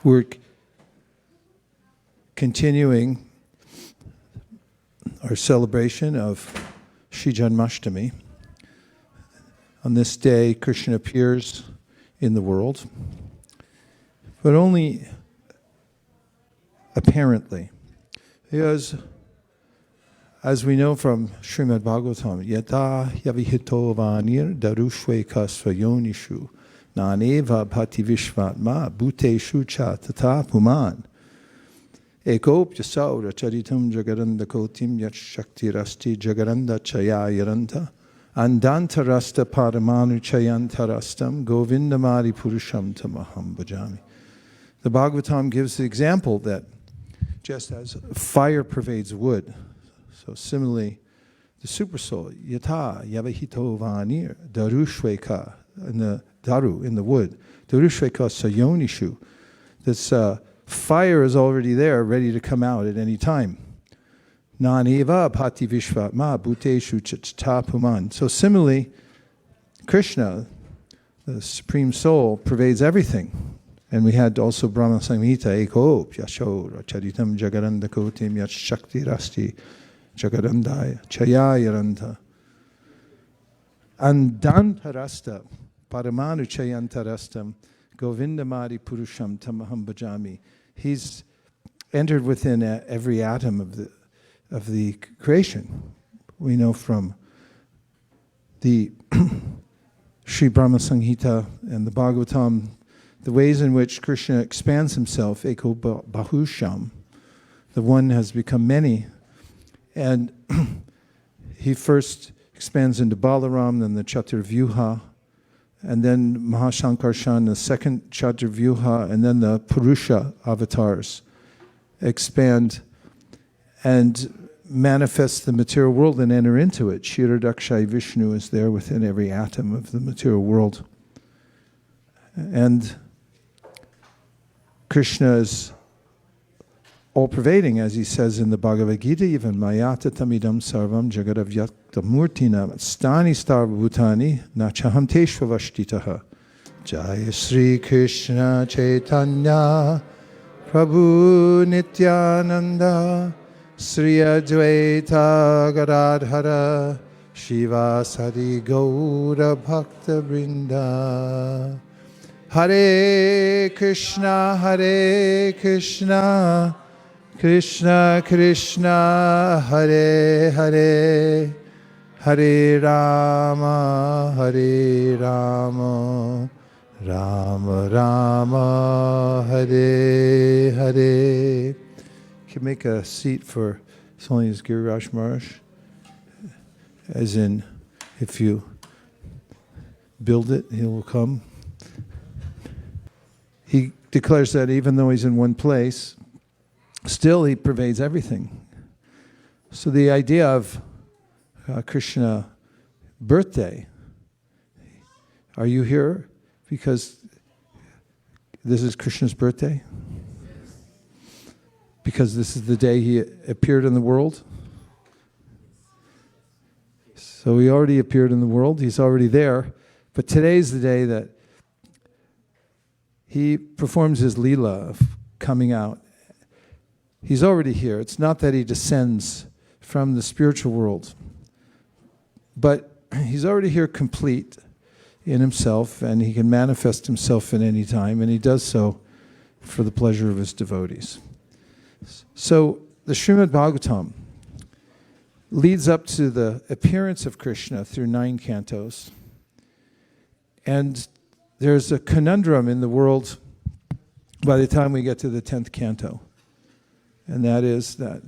We're continuing our celebration of Sri Janmashtami. On this day, Kṛṣṇa appears in the world, but only apparently. Because, as we know from Srimad Bhagavatam, Yata yavihito vanir darushveka svayonishu naneva bhati vishvatma bhuteshu cha tata puman ekop yasaura charitam jagaranda kotim yat shakti rasti jagaranda chaya yaranta andantarasta paramanu chayantarastam govindamari purusham tamaham bhajami. The Bhagavatam gives the example that just as fire pervades wood, so similarly, the supersoul, yata yavahito vanir darushveka, in the daru, in the wood, darushveka sayonishu, this fire is already there, ready to come out at any time. Naneva bhati vishvatma bhuteshu chatapuman. So similarly, Kṛṣṇa, the Supreme Soul, pervades everything. And we had also Brahma Samhita, Ekop Yashora Charitam Jagaranda Kotim Yat Shakti Rasti Jagarandaya Chayayaranta Andantarasta Paramanu Chayantarastam Govindamari Purusham Tamaham Bhajami. He's entered within every atom of the creation. We know from the Sri Brahma Samhita and the Bhagavatam the ways in which Kṛṣṇa expands himself, Eko Bahusham, the one has become many. And he first expands into Balaram, then the Chaturvyuha, and then Mahashankarshan, the second Chaturvyuha, and then the Purusha avatars expand and manifest the material world and enter into it. Kshirodakshai Vishnu is there within every atom of the material world. And Kṛṣṇa is all-pervading, as he says in the Bhagavad Gita, even mayata tamidam sarvam jagadavyakta murtina stani starvabhutani nachaham teshvavashtitaha. Jaya Sri Kṛṣṇa Chaitanya Prabhu Nityananda Sri Advaita Gadadhara Shivasadi Gaura Bhakta Vrinda. Hare Kṛṣṇa, Hare Kṛṣṇa, Kṛṣṇa Kṛṣṇa, Hare Hare, Hare Rama, Hare Rama, Rama Rama, Hare Hare. You can make a seat for Swami's Giriraj Maharaj, as in, if you build it, he will come. He declares that even though he's in one place, still he pervades everything. So the idea of Kṛṣṇa birthday, are you here because this is Kṛṣṇa's birthday? Because this is the day he appeared in the world? So he already appeared in the world, he's already there, but today's the day that he performs his Leela of coming out. He's already here. It's not that he descends from the spiritual world, but he's already here complete in himself, and he can manifest himself at any time, and he does so for the pleasure of his devotees. So the Srimad Bhagavatam leads up to the appearance of Kṛṣṇa through 9 cantos, and there's a conundrum in the world by the time we get to the 10th canto, and that is that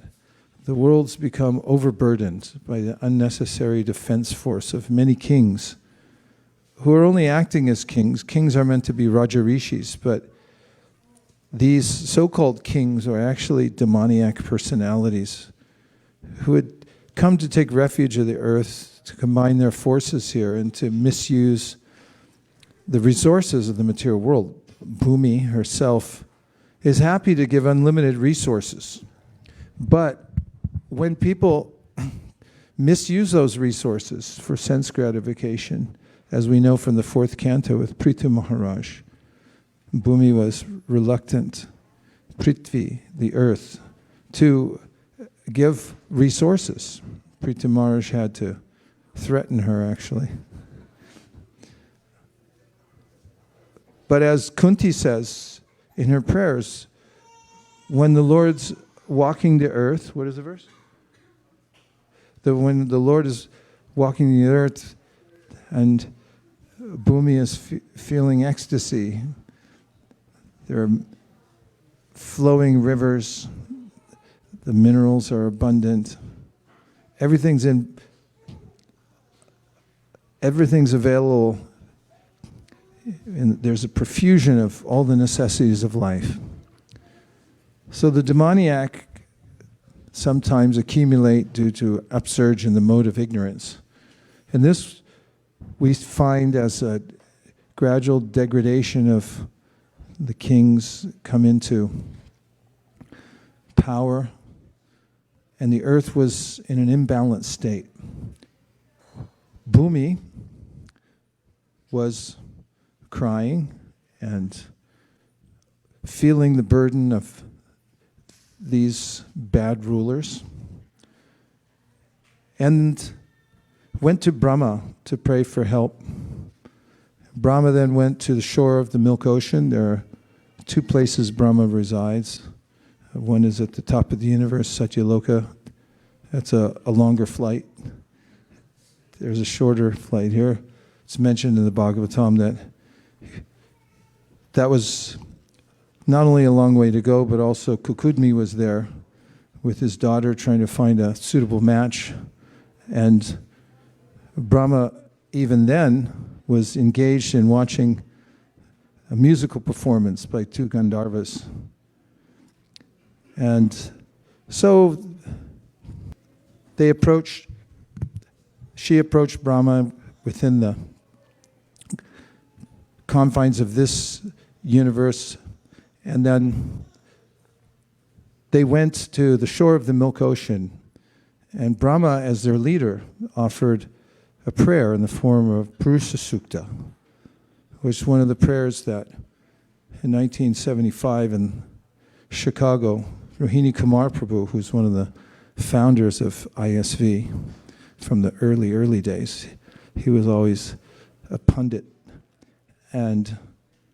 the world's become overburdened by the unnecessary defense force of many kings who are only acting as kings. Kings are meant to be Rajarishis, but these so-called kings are actually demoniac personalities who had come to take refuge of the earth, to combine their forces here and to misuse the resources of the material world. Bhumi herself is happy to give unlimited resources. But when people misuse those resources for sense gratification, as we know from the 4th canto with Prithu Maharaj, Bhumi was reluctant, Prithvi, the earth, to give resources. Prithu Maharaj had to threaten her, actually. But as Kunti says in her prayers, when the Lord's walking the earth, what is the verse? When the Lord is walking the earth and Bhumi is feeling ecstasy, there are flowing rivers, the minerals are abundant, everything's available, and there's a profusion of all the necessities of life. So the demoniac sometimes accumulate due to upsurge in the mode of ignorance. And this we find as a gradual degradation of the kings come into power, and the earth was in an imbalanced state. Bhumi was crying and feeling the burden of these bad rulers, and went to Brahma to pray for help. Brahma then went to the shore of the Milk Ocean. There are two places Brahma resides. One is at the top of the universe, Satyaloka. That's a longer flight. There's a shorter flight here. It's mentioned in the Bhagavatam that was not only a long way to go, but also Kukudmi was there with his daughter trying to find a suitable match. And Brahma, even then, was engaged in watching a musical performance by two Gandharvas. And so she approached Brahma within the confines of this universe, and then they went to the shore of the Milk Ocean, and Brahma, as their leader, offered a prayer in the form of Vaiśeṣika, which is one of the prayers that in 1975 in Chicago, Rohini Kumar Prabhu, who's one of the founders of ISV from the early days, he was always a pundit, and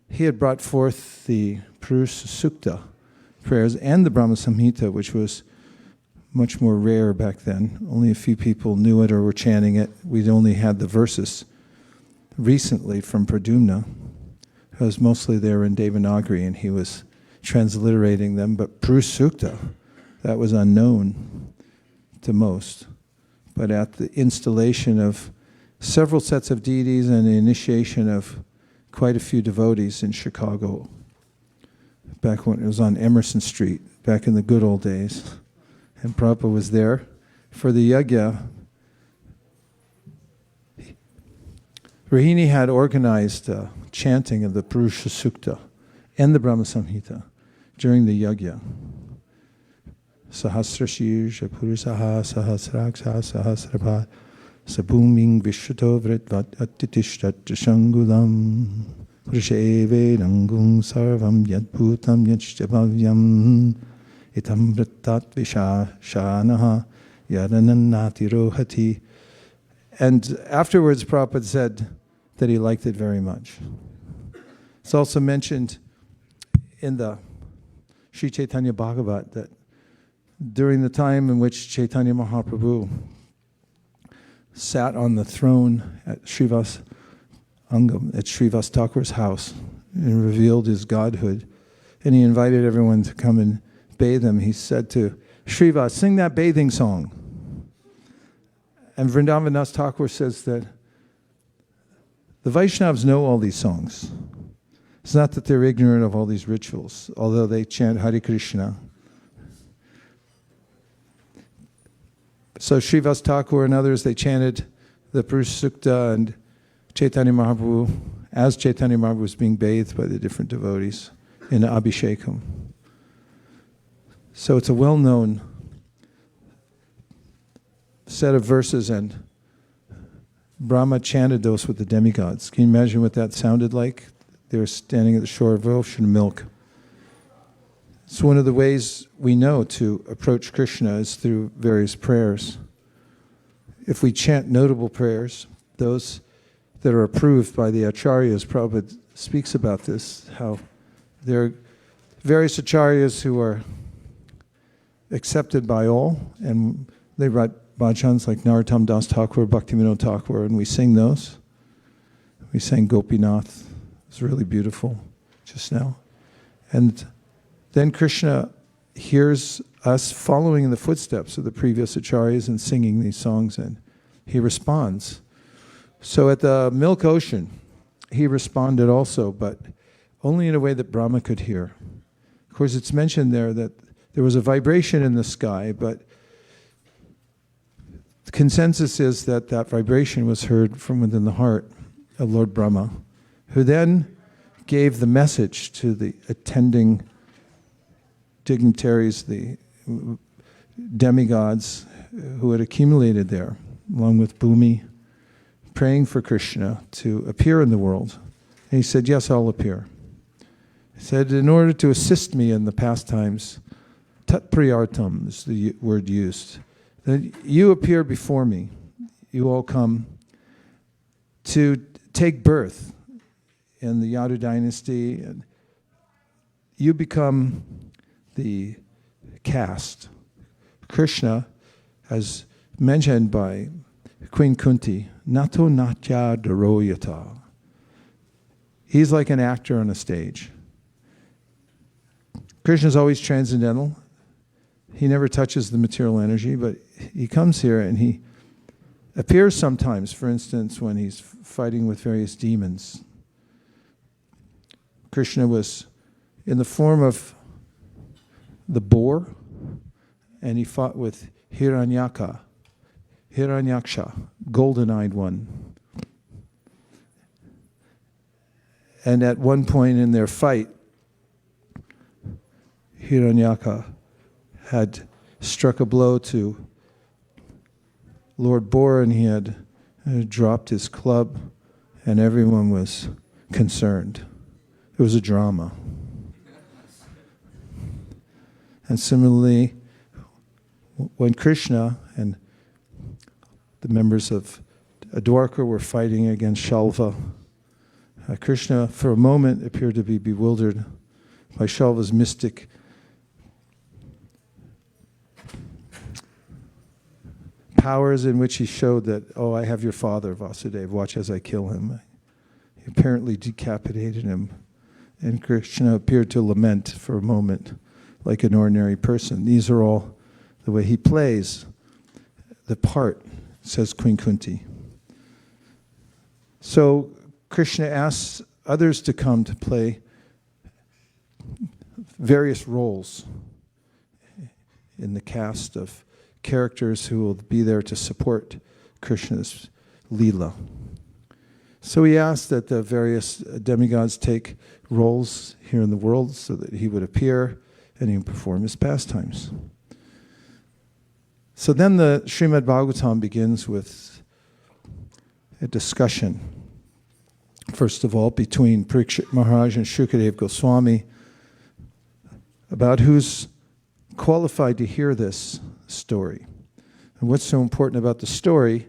he had brought forth the Vaiśeṣika prayers and the Brahma Samhita, which was much more rare back then. Only a few people knew it or were chanting it. We'd only had the verses recently from Pradyumna, who was mostly there in Devanagari, and he was transliterating them. But Vaiśeṣika, that was unknown to most. But at the installation of several sets of deities and the initiation of quite a few devotees in Chicago, back when it was on Emerson Street, back in the good old days, and Prabhupada was there for the yajna. Rohini had organized chanting of the Vaiśeṣika and the Brahma Samhita during the yajna. Sahasrashirja Purusaha Sahasraksha Sahasrabha Sabhuming Vishwato Vritvat Attitishtat Shangulam Purushe Nangung Sarvam Yadbhutam Yadshavavyam Itam Vrittat Vishashanaha Yadanannati Rohati. And afterwards, Prabhupada said that he liked it very much. It's also mentioned in the Sri Chaitanya Bhagavat that during the time in which Chaitanya Mahaprabhu sat on the throne at Srivas Angam, at Srivas Thakur's house, and revealed his godhood, and he invited everyone to come and bathe him, he said to Srivas, sing that bathing song. And Vrindavan Das Thakur says that the Vaishnavas know all these songs. It's not that they're ignorant of all these rituals, although they chant Hare Kṛṣṇa. So Srivas Thakur and others, they chanted the Vaiśeṣika, and Chaitanya Mahaprabhu, as Chaitanya Mahaprabhu was being bathed by the different devotees in the Abhishekam. So it's a well-known set of verses, and Brahma chanted those with the demigods. Can you imagine what that sounded like? They were standing at the shore of ocean milk. It's one of the ways we know to approach Kṛṣṇa is through various prayers. If we chant notable prayers, those that are approved by the acharyas, Prabhupada speaks about this, how there are various acharyas who are accepted by all, and they write bhajans like Narottam Das Thakur, Bhaktivinoda Thakur, and we sing those. We sang Gopinath. It's really beautiful just now. And then Kṛṣṇa hears us following in the footsteps of the previous acharyas and singing these songs, and he responds. So at the milk ocean, he responded also, but only in a way that Brahma could hear. Of course, it's mentioned there that there was a vibration in the sky, but the consensus is that that vibration was heard from within the heart of Lord Brahma, who then gave the message to the attending dignitaries, the demigods who had accumulated there, along with Bhumi, praying for Kṛṣṇa to appear in the world. And he said, yes, I'll appear. He said, in order to assist me in the pastimes, tat priyartam is the word used, that you appear before me, you all come to take birth in the Yadu dynasty, and you become the caste. Kṛṣṇa, as mentioned by Queen Kunti, nato natya daroyata. He's like an actor on a stage. Kṛṣṇa is always transcendental. He never touches the material energy, but he comes here and he appears sometimes, for instance, when he's fighting with various demons. Kṛṣṇa was in the form of the boar, and he fought with Hiranyaksha, golden-eyed one. And at one point in their fight, Hiranyaksha had struck a blow to Lord Boar, and he had dropped his club, and everyone was concerned. It was a drama. And similarly, when Kṛṣṇa and the members of Dwarka were fighting against Shalva, Kṛṣṇa for a moment appeared to be bewildered by Shalva's mystic powers, in which he showed that, oh, I have your father, Vasudeva, watch as I kill him. He apparently decapitated him, and Kṛṣṇa appeared to lament for a moment like an ordinary person. These are all the way he plays the part, says Queen Kunti. So Kṛṣṇa asks others to come to play various roles in the cast of characters who will be there to support Kṛṣṇa's Leela. So he asked that the various demigods take roles here in the world so that he would appear and he would perform his pastimes. So then the Srimad Bhagavatam begins with a discussion, first of all, between Parikshit Maharaj and Shukadev Goswami about who's qualified to hear this story. And what's so important about the story,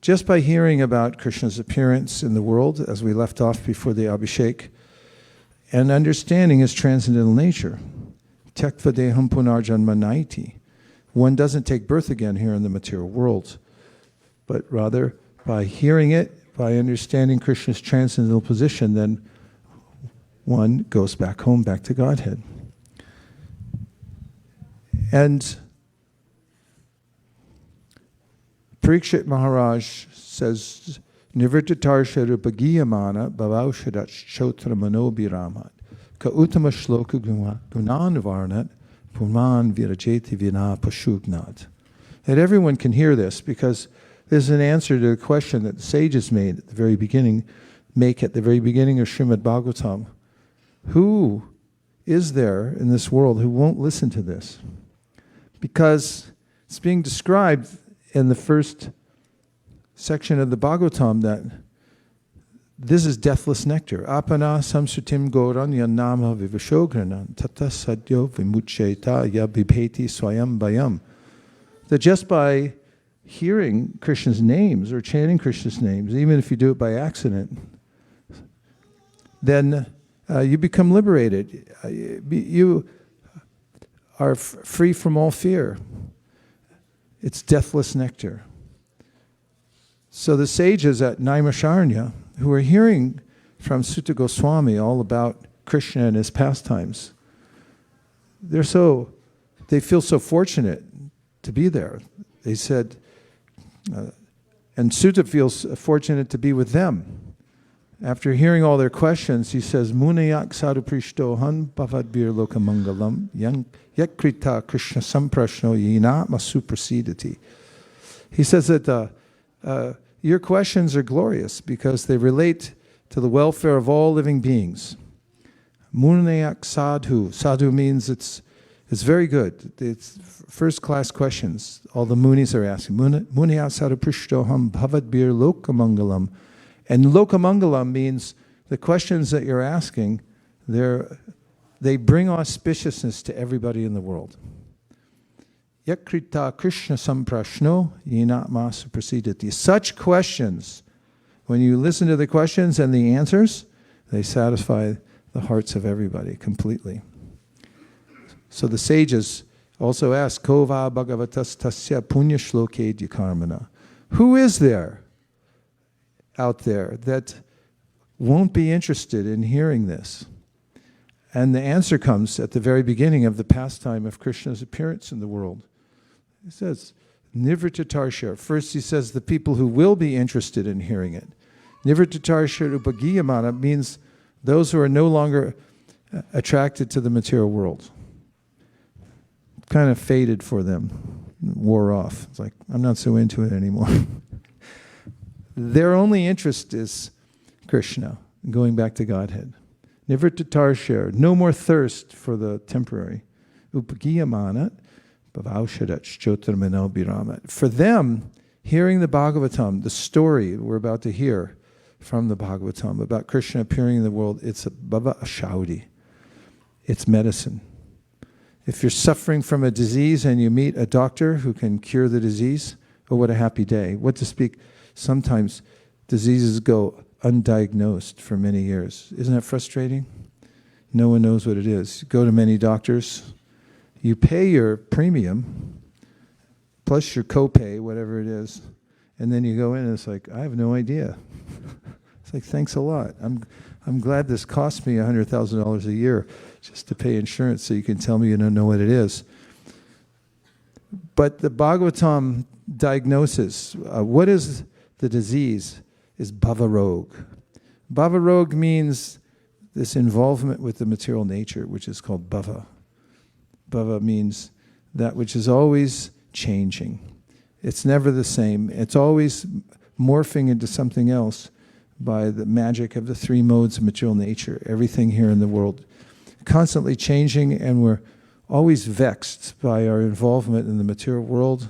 just by hearing about Kṛṣṇa's appearance in the world, as we left off before the Abhishek, and understanding his transcendental nature, Tyaktva deham punarjanma naiti. One doesn't take birth again here in the material world, but rather by hearing it, by understanding Kṛṣṇa's transcendental position, then one goes back home, back to Godhead. And Parikshit Maharaj says, Nivrittatar Bhagiyamana Bhavaushadach Chotra Manobhiramat Ka Uttama Shloka Gunan Varnat Puman Virajeti Vina Pashugnat. That everyone can hear this, because there's an answer to a question that the sages made at the very beginning, make at the very beginning of Srimad Bhagavatam. Who is there in this world who won't listen to this? Because it's being described in the first section of the Bhagavatam that This is deathless nectar. Apana samsutim goran yanama vivashogranan tata sadyo vimucheta yabibheti swayam bayam. That just by hearing Krishna's names or chanting Krishna's names, even if you do it by accident, then you become liberated. You are free from all fear. It's deathless nectar. So the sages at Naimisharanya, who are hearing from Sutta Goswami all about Krishna and his pastimes, they feel so fortunate to be there. They said, and Sutta feels fortunate to be with them. After hearing all their questions, he says, Munayak sadhu prishtohan bhavadbir lokamangalam yakrita Krishna samprashno yinatma suprasidati. He says that your questions are glorious because they relate to the welfare of all living beings. Munayak sadhu. Sadhu means it's very good. It's first-class questions. All the munis are asking. Munayak sadhu prishtoham bhavadbir lokamangalam. And lokamangalam means the questions that you're asking, they bring auspiciousness to everybody in the world. Yakrita Krishna samprashno yinatma suprasidati. Such questions, when you listen to the questions and the answers, they satisfy the hearts of everybody completely. So the sages also ask, Kova bhagavatas tasya punya shloke dyakarmana. Who is there out there that won't be interested in hearing this? And the answer comes at the very beginning of the pastime of Krishna's appearance in the world. He says, Nivrittatarshya. First he says the people who will be interested in hearing it. Nivrittatarshya upagiyamana means those who are no longer attracted to the material world. Kind of faded for them, wore off. It's like, I'm not so into it anymore. Their only interest is Krishna, going back to Godhead. Nivrittatarshya, no more thirst for the temporary. Upagiyamana. For them, hearing the Bhagavatam, the story we're about to hear from the Bhagavatam about Krishna appearing in the world, it's a bhava ashaudi. It's medicine. If you're suffering from a disease and you meet a doctor who can cure the disease, oh, what a happy day. What to speak, sometimes diseases go undiagnosed for many years. Isn't that frustrating? No one knows what it is. You go to many doctors. You pay your premium, plus your copay, whatever it is, and then you go in and it's like, I have no idea. It's like, thanks a lot. I'm glad this cost me $100,000 a year just to pay insurance so you can tell me you don't know what it is. But the Bhagavatam diagnosis, what is the disease, is bhavarog. Bhavarog means this involvement with the material nature, which is called bhava. Bhava means that which is always changing. It's never the same. It's always morphing into something else by the magic of the three modes of material nature. Everything here in the world constantly changing, and we're always vexed by our involvement in the material world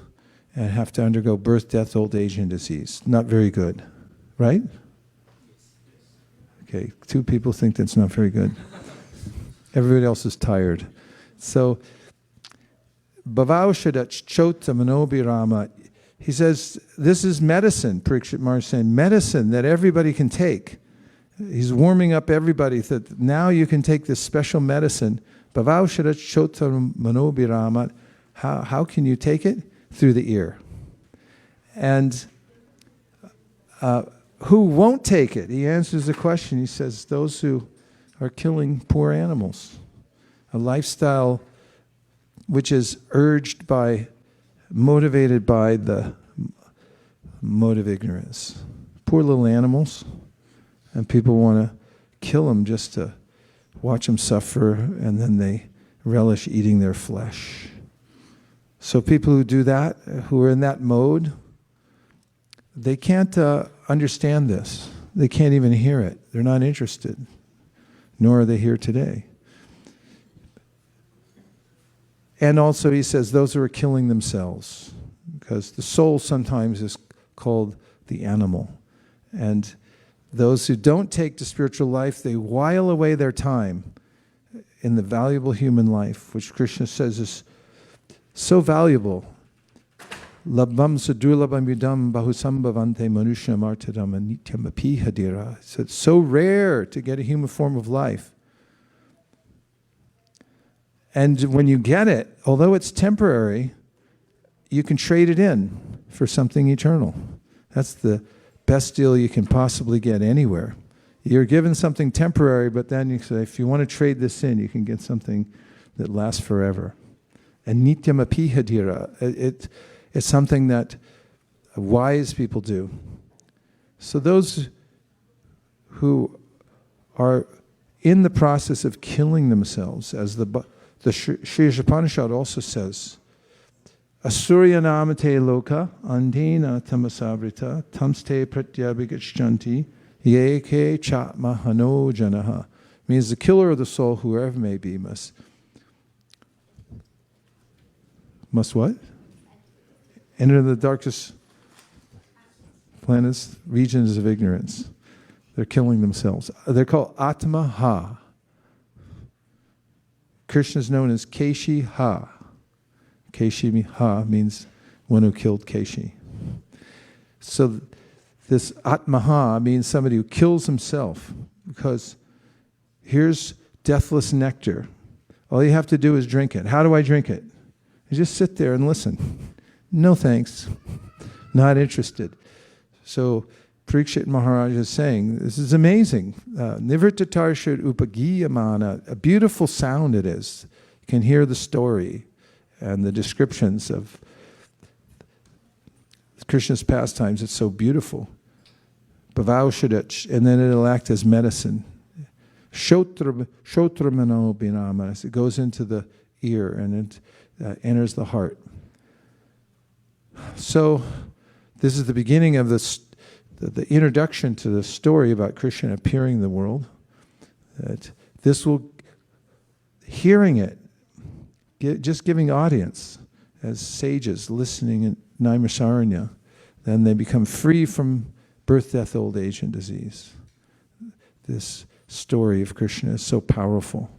and have to undergo birth, death, old age, and disease. Not very good, right? Okay, 2 people think that's not very good. Everybody else is tired. So, Bhavaushadach chota manobirama, he says, this is medicine, Parikshit Maharaj is saying, medicine that everybody can take. He's warming up everybody that now you can take this special medicine. Bhavaushadach chota manobirama, how can you take it? Through the ear. And who won't take it? He answers the question. He says, those who are killing poor animals. A lifestyle which is motivated by the mode of ignorance. Poor little animals, and people want to kill them just to watch them suffer, and then they relish eating their flesh. So people who do that, who are in that mode, they can't understand this. They can't even hear it. They're not interested, nor are they here today. And also he says those who are killing themselves, because the soul sometimes is called the animal. And those who don't take to spiritual life, they while away their time in the valuable human life, which Krishna says is so valuable. Labvam sadurlabam yudam bahusambhavante manushya martadam anityam apihadira. So it's so rare to get a human form of life. And when you get it, although it's temporary, you can trade it in for something eternal. That's the best deal you can possibly get anywhere. You're given something temporary, but then you say, if you want to trade this in, you can get something that lasts forever. And nityam apihadira, it's something that wise people do. So those who are in the process of killing themselves, as the Sri Upanishad also says, Asurya namate loka andena tamasavrita tamste pratyabhigachanti yeke chatma hano janaha. Means the killer of the soul, whoever may be, must what? Enter the darkest planets, regions of ignorance. They're killing themselves. They're called Atma-ha. Krishna is known as Keshi-ha. Keshi-ha means one who killed Keshi. So this Atma-ha means somebody who kills himself, because here's deathless nectar. All you have to do is drink it. How do I drink it? You just sit there and listen. No thanks. Not interested. So Parikshit Maharaj is saying, this is amazing. Nivrittatarshad upagiyamana, a beautiful sound it is. You can hear the story and the descriptions of Krishna's pastimes. It's so beautiful. Bhavaushadach, and then it'll act as medicine. Shotramano binama, as it goes into the ear and it enters the heart. So this is the beginning of the introduction to the story about Krishna appearing in the world. That this will, hearing it, just giving audience as sages listening in Naimisaranya, then they become free from birth, death, old age, and disease. This story of Krishna is so powerful.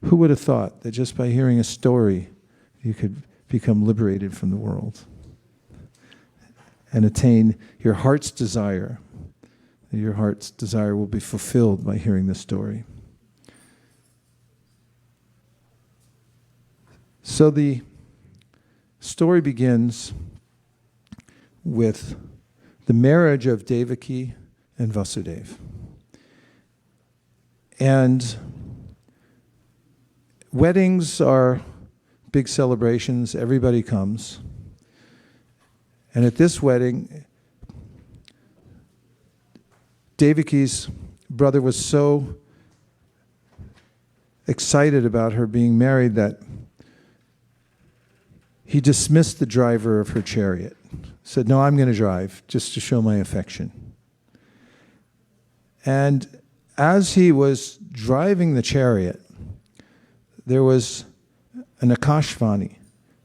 Who would have thought that just by hearing a story you could become liberated from the world and attain your heart's desire? Your heart's desire will be fulfilled by hearing the story. So the story begins with the marriage of Devaki and Vasudeva. And weddings are big celebrations. Everybody comes. And at this wedding, Devaki's brother was so excited about her being married that he dismissed the driver of her chariot. Said, no, I'm going to drive, just to show my affection. And as he was driving the chariot, there was an akashvani,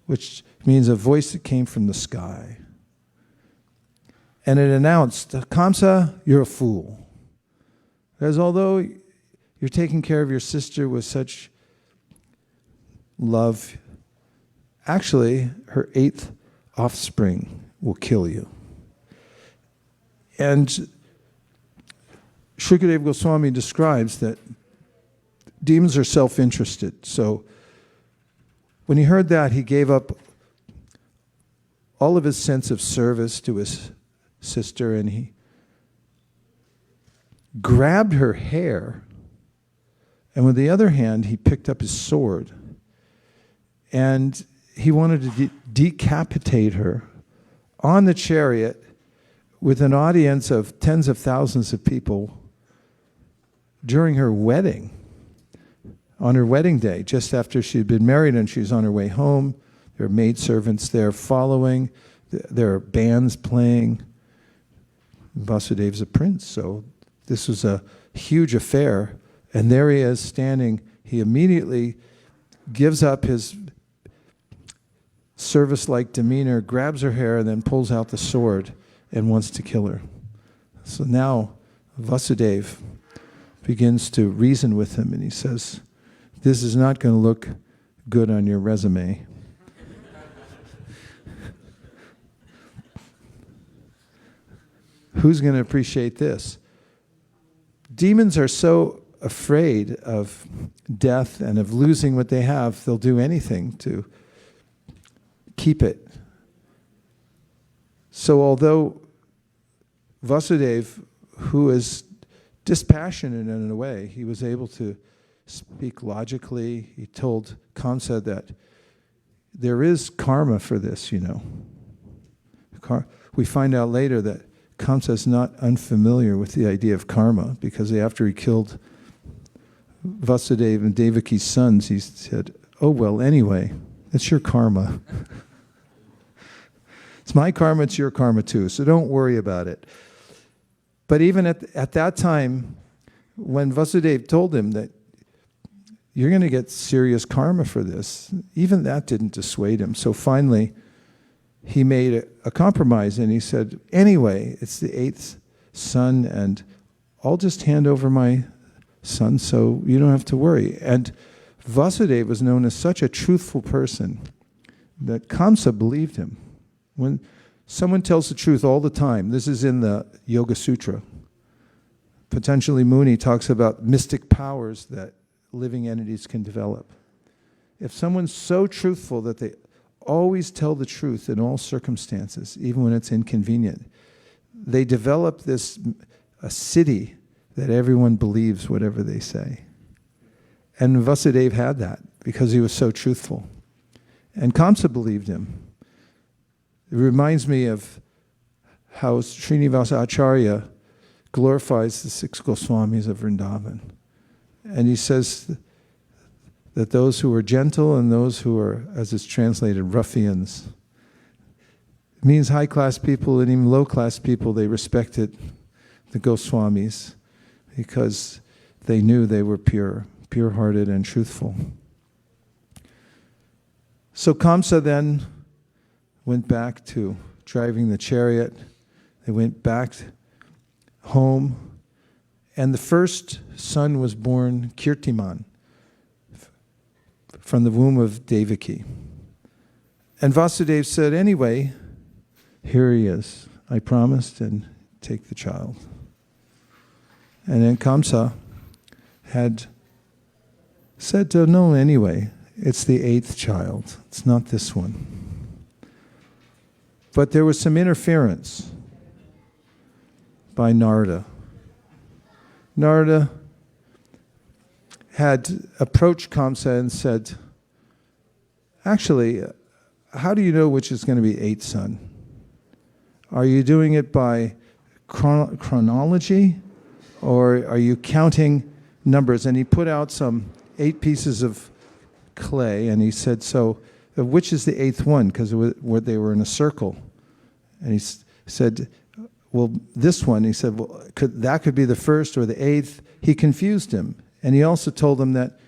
which means a voice that came from the sky. And it announced, Kamsa, you're a fool. Because although you're taking care of your sister with such love, actually, her 8th offspring will kill you. And Shukadeva Goswami describes that demons are self-interested. So when he heard that, he gave up all of his sense of service to his sister, and he grabbed her hair, and with the other hand, he picked up his sword, and he wanted to decapitate her on the chariot with an audience of tens of thousands of people during her wedding, on her wedding day, just after she had been married and she was on her way home. There are maidservants there following. There are bands playing. Vasudev's a prince, so this was a huge affair. And there he is standing. He immediately gives up his service-like demeanor, grabs her hair, and then pulls out the sword and wants to kill her. So now Vasudeva begins to reason with him, and he says, "This is not going to look good on your resume." Who's going to appreciate this? Demons are so afraid of death and of losing what they have, they'll do anything to keep it. So although Vasudeva, who is dispassionate in a way, he was able to speak logically. He told Kṛṣṇa that there is karma for this, you know. We find out later that Kṛṣṇa is not unfamiliar with the idea of karma, because after he killed Vasudeva and Devaki's sons, he said, "Oh, well, anyway, it's your karma." It's my karma, it's your karma too, so don't worry about it. But even at that time, when Vasudeva told him that you're going to get serious karma for this, even that didn't dissuade him. So finally, he made a compromise, and he said, "Anyway, it's the 8th son, and I'll just hand over my son so you don't have to worry." And Vasudeva was known as such a truthful person that Kṛṣṇa believed him. When someone tells the truth all the time, this is in the Yoga Sutra. Patanjali Muni talks about mystic powers that living entities can develop. If someone's so truthful that they always tell the truth in all circumstances, even when it's inconvenient, they develop a city that everyone believes whatever they say. And Vasudeva had that because he was so truthful. And Kṛṣṇa believed him. It reminds me of how Srinivasa Acharya glorifies the 6 Goswamis of Vrindavan. And he says that those who are gentle and those who are, as it's translated, ruffians, it means high-class people and even low-class people, they respected the Goswamis because they knew they were pure-hearted and truthful. So Kṛṣṇa then went back to driving the chariot. They went back home, and the first son was born, Kirtiman, from the womb of Devaki. And Vasudeva said, "Anyway, here he is. I promised, and take the child." And then Kṛṣṇa had said, "No, anyway, it's the 8th child. It's not this one." But there was some interference by Narada. Narada had approached Kṛṣṇa and said, "Actually, how do you know which is going to be 8th son? Are you doing it by chronology, or are you counting numbers?" And he put out some 8 pieces of clay, and he said, "So, which is the 8th one?" Because they were in a circle. And he said, "Well, this one." He said, "Well, that could be the 1st or the 8th." He confused him. And he also told him that,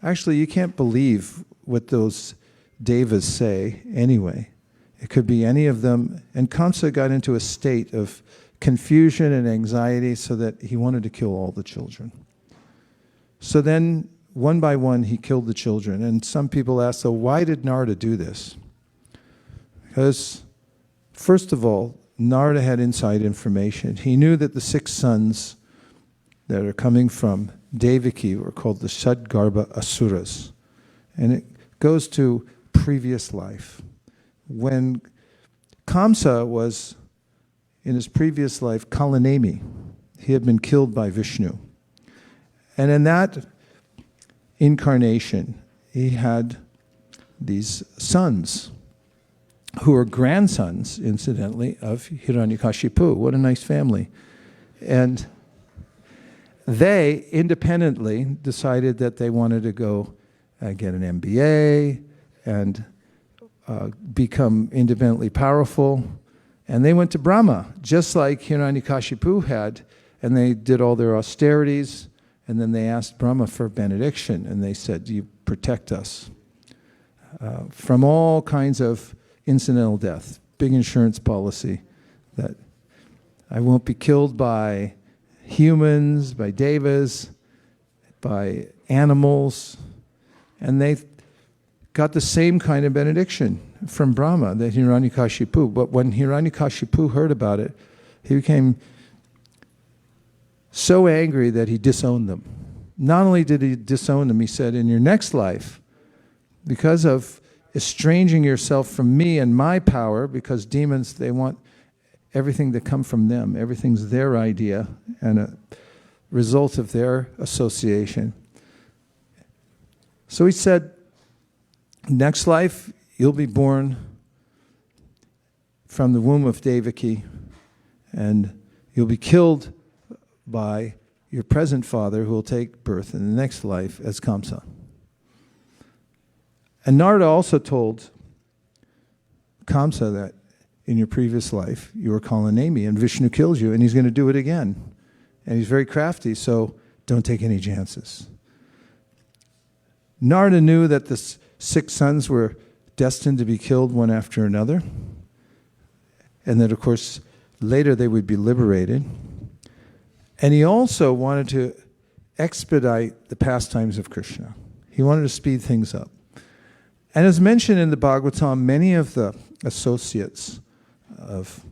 actually, you can't believe what those devas say anyway. It could be any of them. And Kṛṣṇa got into a state of confusion and anxiety so that he wanted to kill all the children. So then, one by one, he killed the children. And some people ask, so why did Narada do this? Because, first of all, Narada had inside information. He knew that the 6 sons that are coming from Devaki were called the Shadgarbha Asuras. And it goes to previous life. When Kṛṣṇa was in his previous life Kalanemi, he had been killed by Vishnu. And in that incarnation, he had these sons who were grandsons, incidentally, of Hiranyakashipu. What a nice family. And they independently decided that they wanted to go get an MBA and become independently powerful. And they went to Brahma, just like Hiranyakashipu had, and they did all their austerities, and then they asked Brahma for benediction, and they said, "You protect us from all kinds of incidental death." Big insurance policy that I won't be killed by humans, by devas, by animals, and they got the same kind of benediction from Brahma, that Hiranyakashipu. But when Hiranyakashipu heard about it, he became so angry that he disowned them. Not only did he disown them, he said, in your next life, because of estranging yourself from me and my power, because demons, they want everything to come from them. Everything's their idea and a result of their association. So he said, next life, you'll be born from the womb of Devaki, and you'll be killed by your present father, who will take birth in the next life as Kṛṣṇa. And Narada also told Kṛṣṇa that in your previous life, you were Kalanemi, and Vishnu kills you, and he's going to do it again. And he's very crafty, so don't take any chances. Narada knew that the 6 sons were destined to be killed one after another, and that, of course, later they would be liberated. And he also wanted to expedite the pastimes of Kṛṣṇa. He wanted to speed things up. And as mentioned in the Bhagavatam, many of the associates of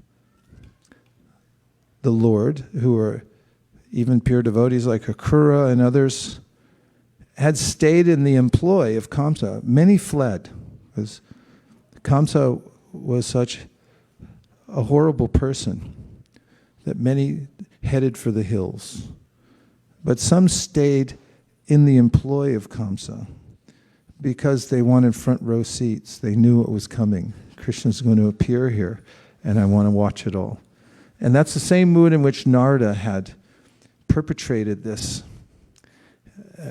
the Lord, who were even pure devotees like Akura and others, had stayed in the employ of Kṛṣṇa. Many fled, because Kṛṣṇa was such a horrible person that many headed for the hills. But some stayed in the employ of Kṛṣṇa because they wanted front row seats. They knew what was coming. Krishna's going to appear here, and I want to watch it all. And that's the same mood in which Narada had perpetrated this,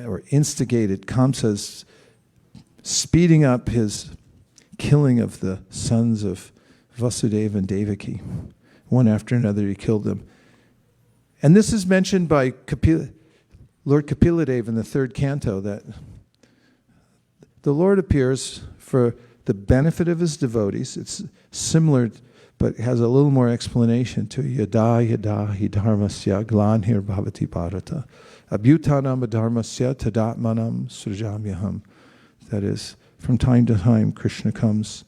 or instigated Kṛṣṇa's speeding up his killing of the sons of Vasudeva and Devaki. One after another, he killed them. And this is mentioned by Lord Kapiladeva in the 3rd canto, that the Lord appears for the benefit of his devotees. It's similar, but has a little more explanation to yada yada hi dharmasya glanhir bhavati bharata abhutanam dharmasya tadatmanam srujamyaham. That is, from time to time, Krishna comes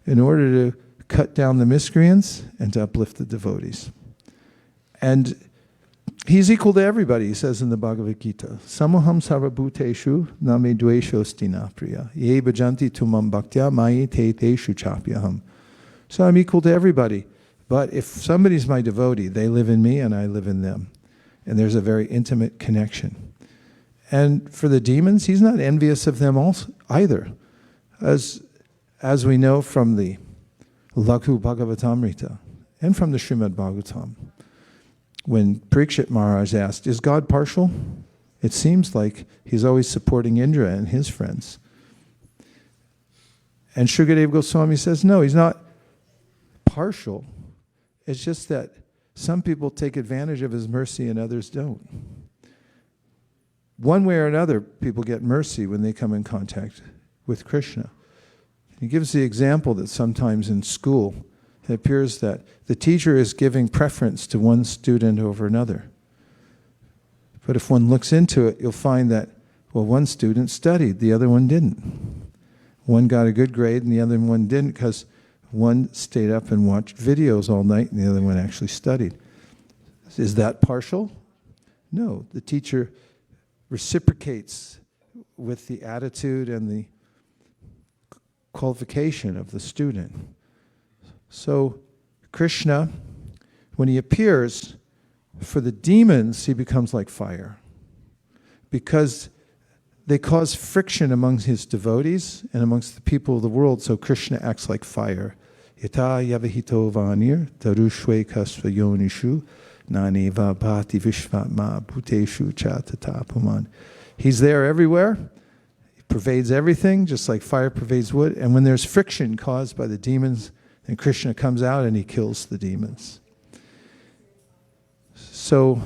in order to cut down the miscreants and to uplift the devotees. And he's equal to everybody, he says in the Bhagavad Gita. Samoham sarvabhuteshu name dveshostina priya. Ye bhajanti tumam bhaktya mayi te teshu chapyaham. So I'm equal to everybody. But if somebody's my devotee, they live in me and I live in them. And there's a very intimate connection. And for the demons, he's not envious of them also, either. As we know from the Lakhu Bhagavatamrita and from the Srimad Bhagavatam, when Parikshit Maharaj asked, is God partial? It seems like he's always supporting Indra and his friends. And Shukadev Goswami says, no, he's not partial. It's just that some people take advantage of his mercy and others don't. One way or another, people get mercy when they come in contact with Krishna. He gives the example that sometimes in school, it appears that the teacher is giving preference to one student over another. But if one looks into it, you'll find that, well, one student studied, the other one didn't. One got a good grade and the other one didn't because one stayed up and watched videos all night and the other one actually studied. Is that partial? No. The teacher reciprocates with the attitude and the qualification of the student. So Krishna, when he appears, for the demons, he becomes like fire. Because they cause friction among his devotees and amongst the people of the world, so Krishna acts like fire. Yata yavahito vanir tarushve kasva yonishu naneva bhati vishvatma bhuteshu chatatapuman. He's there everywhere. He pervades everything, just like fire pervades wood. And when there's friction caused by the demons, then Krishna comes out and he kills the demons. So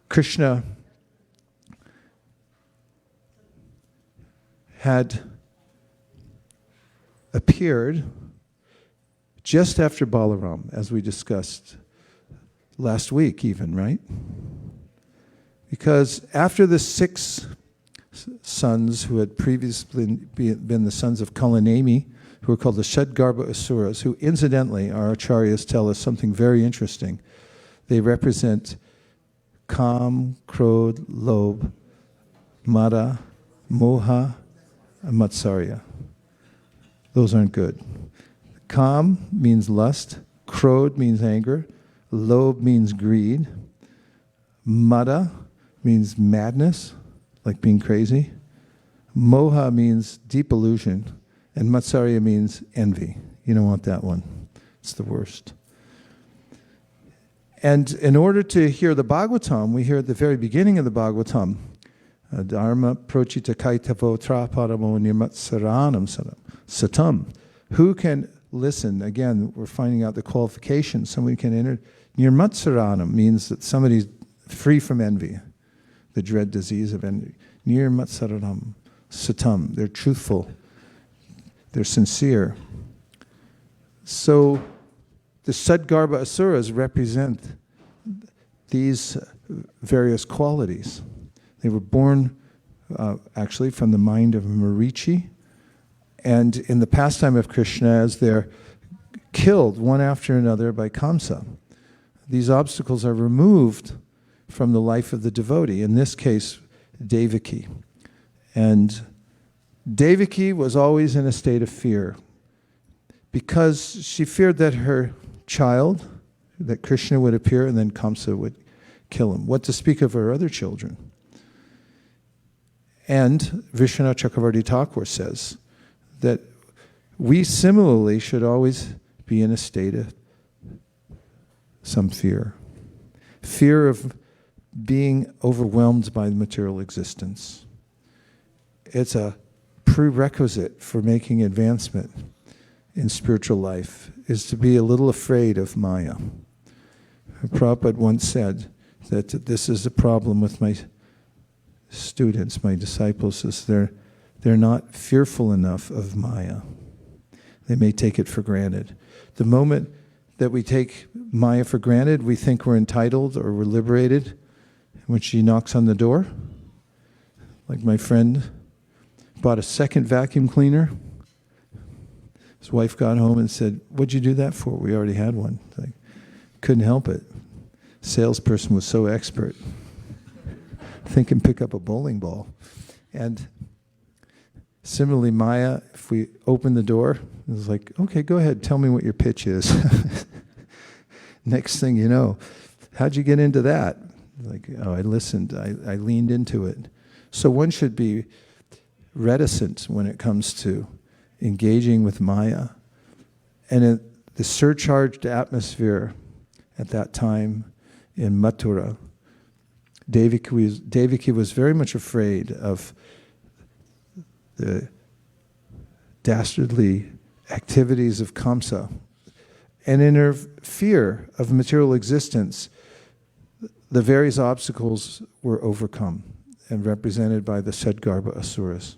Krishna had appeared just after Balaram, as we discussed last week even, right? Because after the 6 sons who had previously been the sons of Kalanemi, who were called the Shadgarbha Asuras, who incidentally, our acharyas tell us something very interesting. They represent Kam, Krodh, Lobh, Mada, Moha, and Matsarya. Those aren't good. Kam means lust, Krodh means anger, Lobh means greed, Mada means madness, like being crazy, Moha means deep illusion, and Matsarya means envy. You don't want that one. It's the worst. And in order to hear the Bhagavatam, we hear at the very beginning of the Bhagavatam, Dharma prochita kaitavo traparamo nirmatsaranam satam. Who can listen? Again, we're finding out the qualifications. Somebody can enter. Nirmatsaranam means that somebody's free from envy, the dread disease of envy. Nirmatsaranam satam. They're truthful. They're sincere. So the Sadgarbha Asuras represent these various qualities. They were born actually from the mind of Marichi, and in the pastime of Kṛṣṇa, as they're killed one after another by Kamsa, these obstacles are removed from the life of the devotee, in this case, Devaki. And Devaki was always in a state of fear because she feared that her child, that Kṛṣṇa would appear and then Kamsa would kill him. What to speak of her other children? And Vishwanath Chakravarti Thakur says that we similarly should always be in a state of some fear. Fear of being overwhelmed by material existence. It's a prerequisite for making advancement in spiritual life, is to be a little afraid of Maya. Prabhupada once said that this is a problem with my students, my disciples, is they're not fearful enough of Maya. They may take it for granted. The moment that we take Maya for granted, we think we're entitled or we're liberated. When she knocks on the door, like my friend bought a second vacuum cleaner. His wife got home and said, "What'd you do that for? We already had one." Like, couldn't help it. Salesperson was so expert. Think and pick up a bowling ball. And similarly, Maya, if we open the door, it's like, okay, go ahead, tell me what your pitch is. Next thing you know, how'd you get into that? Like, oh, I listened, I leaned into it. So one should be reticent when it comes to engaging with Maya. And in the surcharged atmosphere at that time in Mathura, Devaki was very much afraid of the dastardly activities of Kamsa. And in her fear of material existence, the various obstacles were overcome and represented by the Sadgarbha Asuras.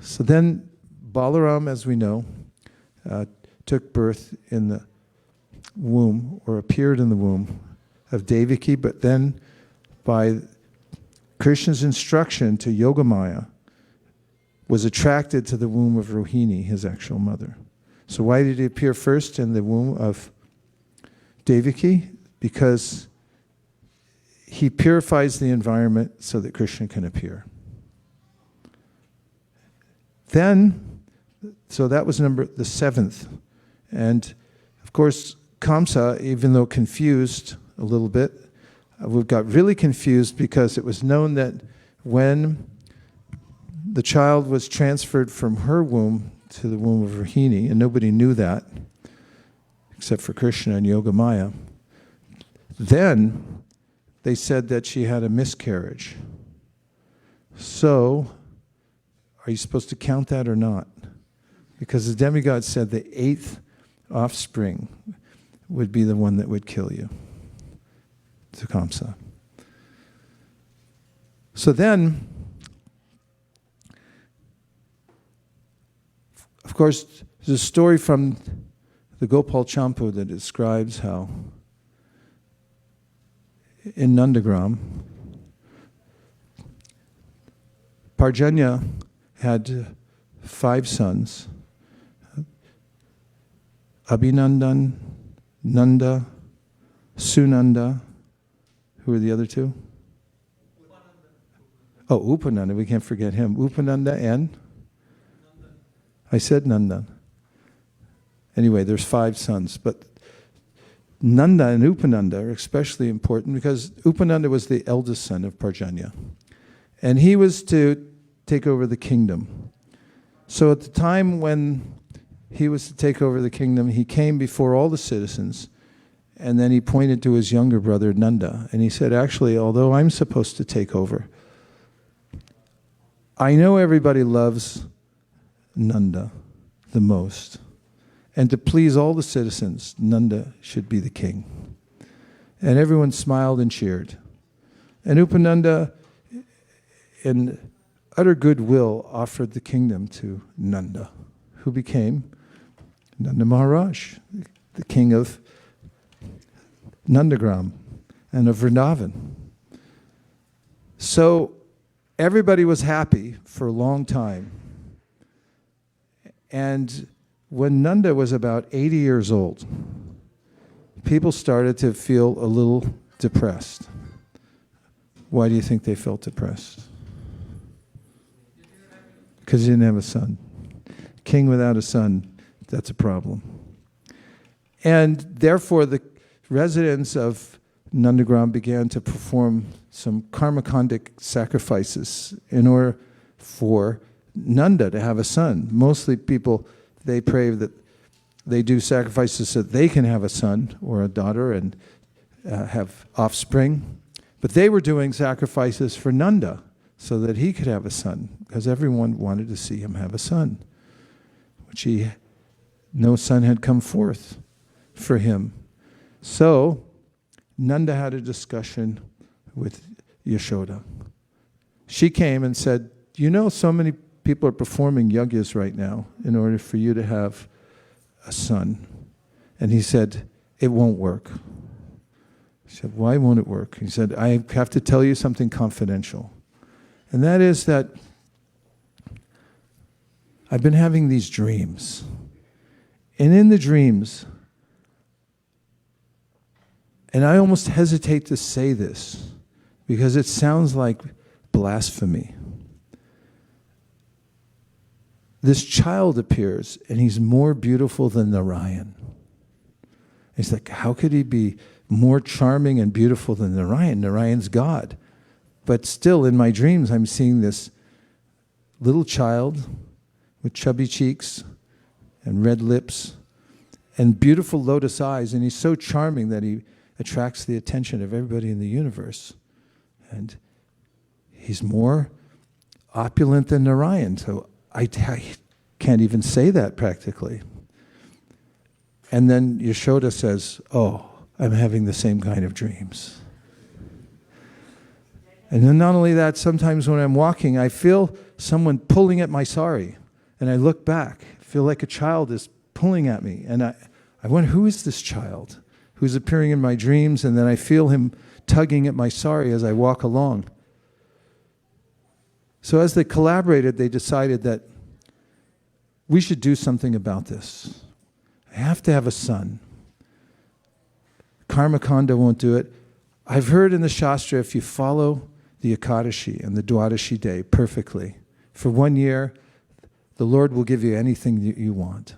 So then Balaram, as we know, took birth in the womb, or appeared in the womb of Devaki, but then by Krishna's instruction to Yogamaya, was attracted to the womb of Rohini, his actual mother. So why did he appear first in the womb of Devaki? Because he purifies the environment so that Krishna can appear. Then, so that was the 7th. And of course, Kamsa, even though confused a little bit, we got really confused because it was known that when the child was transferred from her womb to the womb of Rohini, and nobody knew that except for Krishna and Yogamaya, then they said that she had a miscarriage. So, are you supposed to count that or not? Because the demigod said the 8th offspring would be the one that would kill you, to Kamsa. So then, of course, there's a story from the Gopal Champu that describes how in Nandagram, Parjanya had 5 sons: Abhinandan, Nanda, Sunanda. Who are the other 2? Oh, Upananda, we can't forget him. Upananda and? I said Nandan. Anyway, there's 5 sons, but Nanda and Upananda are especially important because Upananda was the eldest son of Parjanya. And he was to take over the kingdom. So at the time when he was to take over the kingdom, he came before all the citizens, and then he pointed to his younger brother, Nanda, and he said, actually, although I'm supposed to take over, I know everybody loves Nanda the most. And to please all the citizens, Nanda should be the king. And everyone smiled and cheered. And Upananda, in utter goodwill, offered the kingdom to Nanda, who became Nanda Maharaj, the king of Nandagram and of Vrindavan. So everybody was happy for a long time. And when Nanda was about 80 years old, people started to feel a little depressed. Why do you think they felt depressed? Because he didn't have a son. King without a son, that's a problem. And therefore, the residents of Nandagram began to perform some karmakandic sacrifices in order for Nanda to have a son. Mostly people, they pray that they do sacrifices so that they can have a son or a daughter and have offspring. But they were doing sacrifices for Nanda so that he could have a son, because everyone wanted to see him have a son, which no son had come forth for him. So Nanda had a discussion with Yashoda. She came and said, you know, so many people are performing yajnas right now in order for you to have a son. And he said, it won't work. She said, why won't it work? He said, I have to tell you something confidential. And that is that I've been having these dreams. And in the dreams, and I almost hesitate to say this because it sounds like blasphemy. This child appears, and he's more beautiful than Narayan. It's like, how could he be more charming and beautiful than Narayan? Narayan's God. But still, in my dreams, I'm seeing this little child with chubby cheeks and red lips and beautiful lotus eyes, and he's so charming that he attracts the attention of everybody in the universe. And he's more opulent than Narayan, so I can't even say that practically. And then Yashoda says, oh, I'm having the same kind of dreams. And then not only that, sometimes when I'm walking, I feel someone pulling at my sari. And I look back, I feel like a child is pulling at me. And I wonder, who is this child who's appearing in my dreams? And then I feel him tugging at my sari as I walk along. So as they collaborated, they decided that we should do something about this. I have to have a son. Karmakanda won't do it. I've heard in the Shastra, if you follow the Ekadashi and the Dwadashi day perfectly, for 1 year, the Lord will give you anything that you want.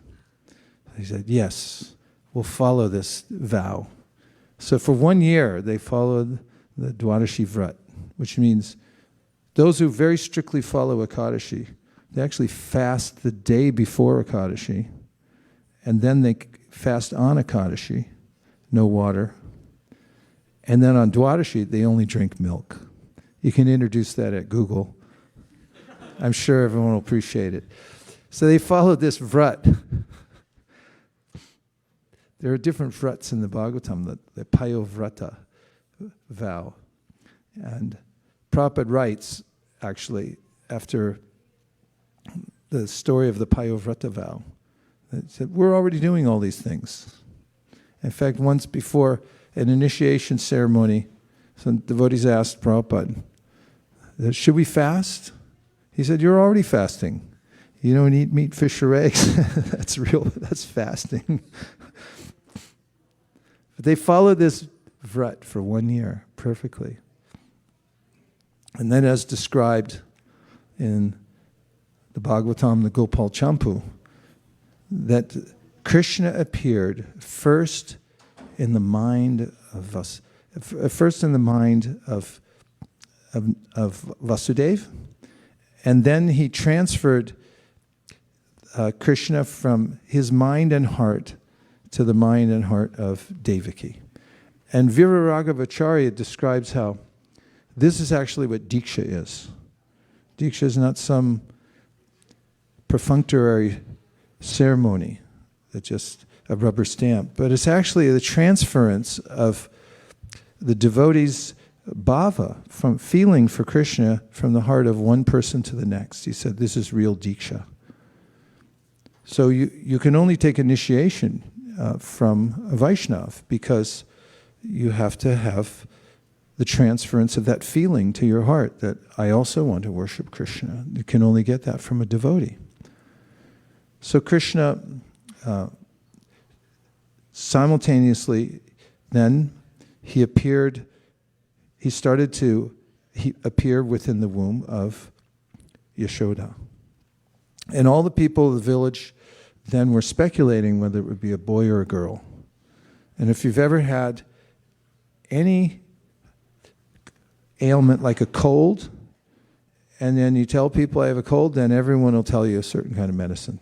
He said, yes, we'll follow this vow. So for 1 year, they followed the Dwadashi Vrat, which means those who very strictly follow Ekadashi, they actually fast the day before Ekadashi, and then they fast on Ekadashi, no water. And then on Dwadashi, they only drink milk. You can introduce that at Google. I'm sure everyone will appreciate it. So they followed this vrat. There are different vrats in the Bhagavatam, the Payovrata vow. And Prabhupada writes, actually, after the story of the Payovrata vow, that said, we're already doing all these things. In fact, once before an initiation ceremony, Some devotees asked Prabhupada, should we fast? He said, you're already fasting. You don't eat meat, fish, or eggs. That's fasting. But they followed this vrat for 1 year perfectly. And then as described in the Bhagavatam, the Gopal Champu, that Kṛṣṇa appeared first in the mind of us, first in the mind of Vasudeva, and then he transferred Kṛṣṇa from his mind and heart to the mind and heart of Devaki. And Viraragavacharya describes how this is actually what Diksha is. Diksha is not some perfunctory ceremony, that's just a rubber stamp, but it's actually the transference of the devotee's bhava, from feeling for Kṛṣṇa, from the heart of one person to the next. He said, this is real Diksha. So you can only take initiation from a Vaishnav, because you have to have the transference of that feeling to your heart that I also want to worship Kṛṣṇa. You can only get that from a devotee. So Kṛṣṇa simultaneously then he started to appear within the womb of Yashoda. And all the people of the village then were speculating whether it would be a boy or a girl. And if you've ever had any ailment like a cold, and then you tell people I have a cold, then everyone will tell you a certain kind of medicine.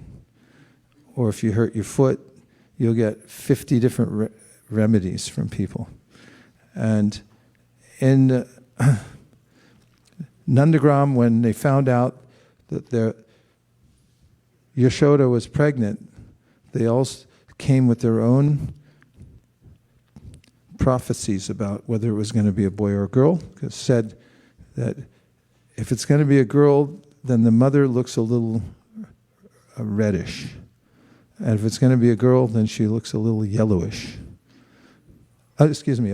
Or if you hurt your foot, you'll get 50 different remedies from people. And in Nandagram, when they found out that their Yashoda was pregnant, they all came with their own prophecies about whether it was going to be a boy or a girl. It said that if it's going to be a girl, then the mother looks a little reddish. And if it's going to be a girl, then she looks a little yellowish. A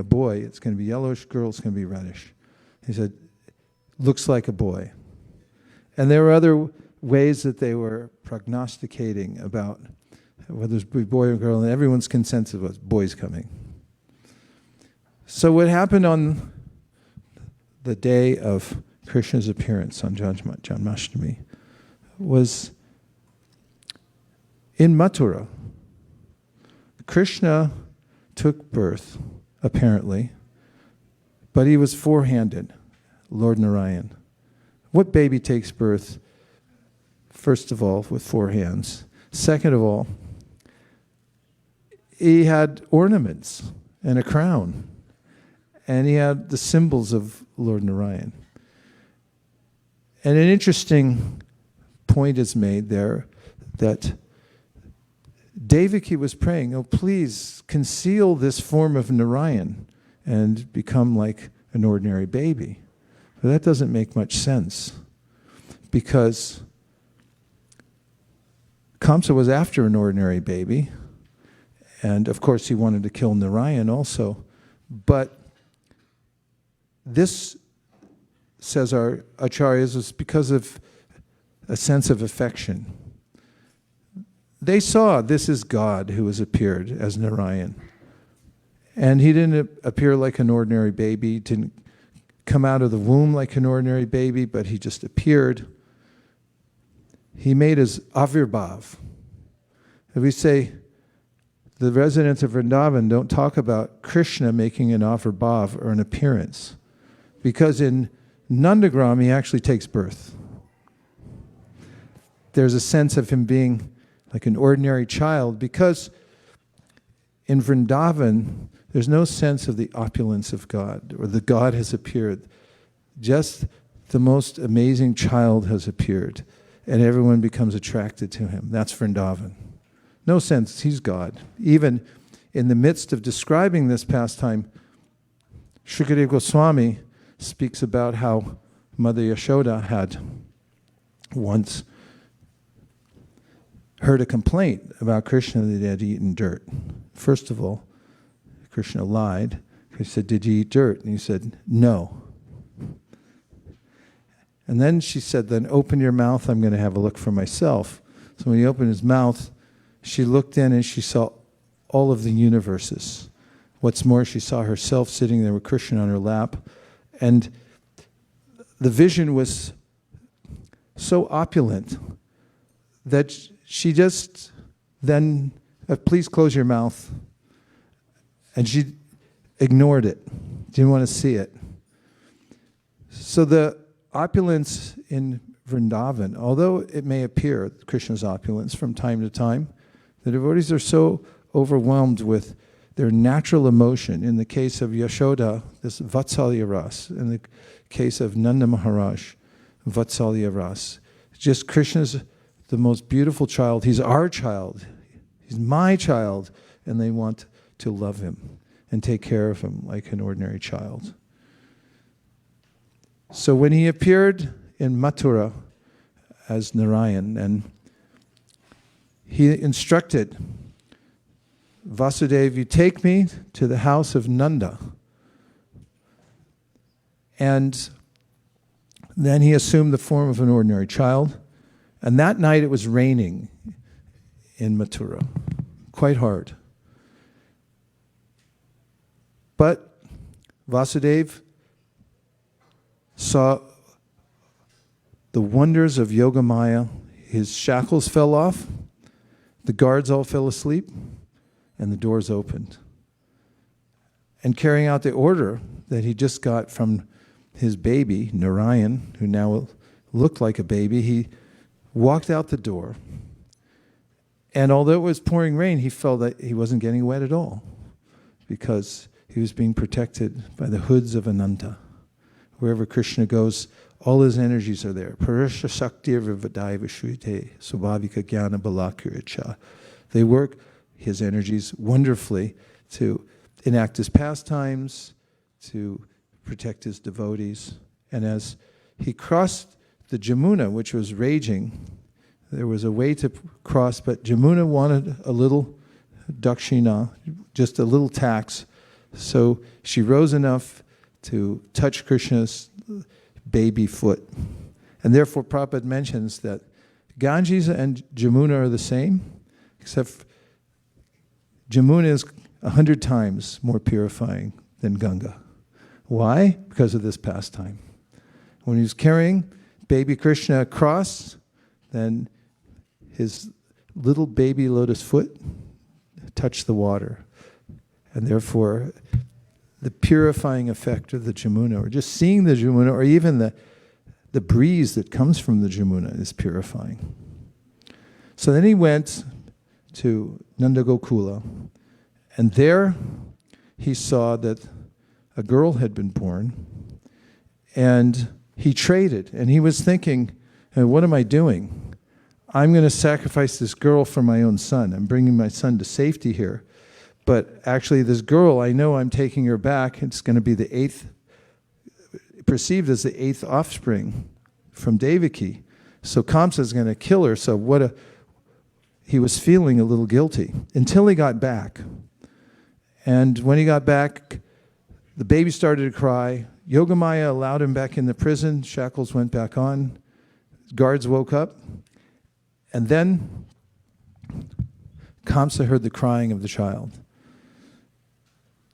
boy, it's going to be yellowish, girl, it's going to be reddish. He said, looks like a boy. And there were other ways that they were prognosticating about whether it's a boy or girl, and everyone's consensus was boy's coming. So what happened on the day of Krishna's appearance on Janmashtami was in Mathura. Kṛṣṇa took birth, apparently, but he was four-handed, Lord Narayan. What baby takes birth, first of all, with four hands? Second of all, he had ornaments and a crown, and he had the symbols of Lord Narayan. And an interesting point is made there that Devaki was praying, oh, please conceal this form of Narayan and become like an ordinary baby. But that doesn't make much sense, because Kamsa was after an ordinary baby, and of course he wanted to kill Narayan also. But this, says our acharyas, was because of a sense of affection. They saw this is God who has appeared as Narayan. And he didn't appear like an ordinary baby, didn't come out of the womb like an ordinary baby, but he just appeared. He made his avirbhav. If we say the residents of Vrindavan don't talk about Kṛṣṇa making an avirbhav or an appearance, because in Nandagram he actually takes birth. There's a sense of him being like an ordinary child, because in Vrindavan, there's no sense of the opulence of God, or the God has appeared. Just the most amazing child has appeared, and everyone becomes attracted to him. That's Vrindavan. No sense, he's God. Even in the midst of describing this pastime, Shrikadeva Goswami speaks about how Mother Yashoda had once heard a complaint about Kṛṣṇa that he had eaten dirt. First of all, Kṛṣṇa lied. He said, did you eat dirt? And he said, no. And then she said, then open your mouth, I'm going to have a look for myself. So when he opened his mouth, she looked in and she saw all of the universes. What's more, she saw herself sitting there with Kṛṣṇa on her lap. And the vision was so opulent that she just then, please close your mouth. And she ignored it, didn't want to see it. So the opulence in Vrindavan, although it may appear Krishna's opulence from time to time, the devotees are so overwhelmed with their natural emotion. In the case of Yashoda, this Vatsalya Ras. In the case of Nanda Maharaj, Vatsalya Ras. Just Krishna's the most beautiful child. He's our child. He's my child. And they want to love him and take care of him like an ordinary child. So when he appeared in Mathura as Narayan, and he instructed Vasudeva, you take me to the house of Nanda. And then he assumed the form of an ordinary child. And that night it was raining in Mathura, quite hard. But Vasudeva saw the wonders of Yogamaya. His shackles fell off, the guards all fell asleep, and the doors opened. And carrying out the order that he just got from his baby, Narayan, who now looked like a baby, he walked out the door. And although it was pouring rain, he felt that he wasn't getting wet at all because he was being protected by the hoods of Ananta. Wherever Kṛṣṇa goes, all his energies are there. Parasha Shaktir Vivadai Vishuyate Subhavika Jnana Balakiricha. They work his energies wonderfully to enact his pastimes, to protect his devotees. And as he crossed the Jamuna, which was raging, there was a way to cross, but Jamuna wanted a little dakshina, just a little tax. So she rose enough to touch Krishna's baby foot. And therefore Prabhupada mentions that Ganges and Jamuna are the same, except Jamuna is 100 times more purifying than Ganga. Why? Because of this pastime. When he was carrying baby Krishna across, then his little baby lotus foot touched the water. And therefore, the purifying effect of the Jamuna, or just seeing the Jamuna, or even the breeze that comes from the Jamuna is purifying. So then he went to Nanda Gokula, and there he saw that a girl had been born, and he traded, and he was thinking, hey, what am I doing? I'm going to sacrifice this girl for my own son. I'm bringing my son to safety here. But actually this girl, I know I'm taking her back. It's going to be the 8th, perceived as the 8th offspring from Devaki. So Kamsa is going to kill her. So he was feeling a little guilty until he got back. And when he got back, the baby started to cry. Yogamaya allowed him back in the prison. Shackles went back on. Guards woke up. And then Kamsa heard the crying of the child.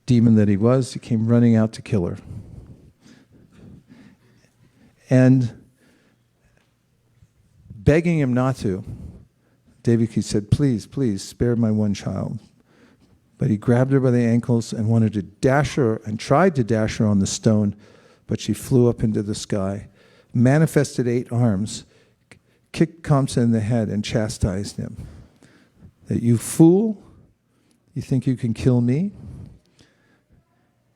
Demon that he was, he came running out to kill her. And begging him not to, Devaki said, please, please, spare my one child. But he grabbed her by the ankles and wanted to dash her, and tried to dash her on the stone, but she flew up into the sky, manifested 8 arms, kicked Kamsa in the head and chastised him. That you fool, you think you can kill me?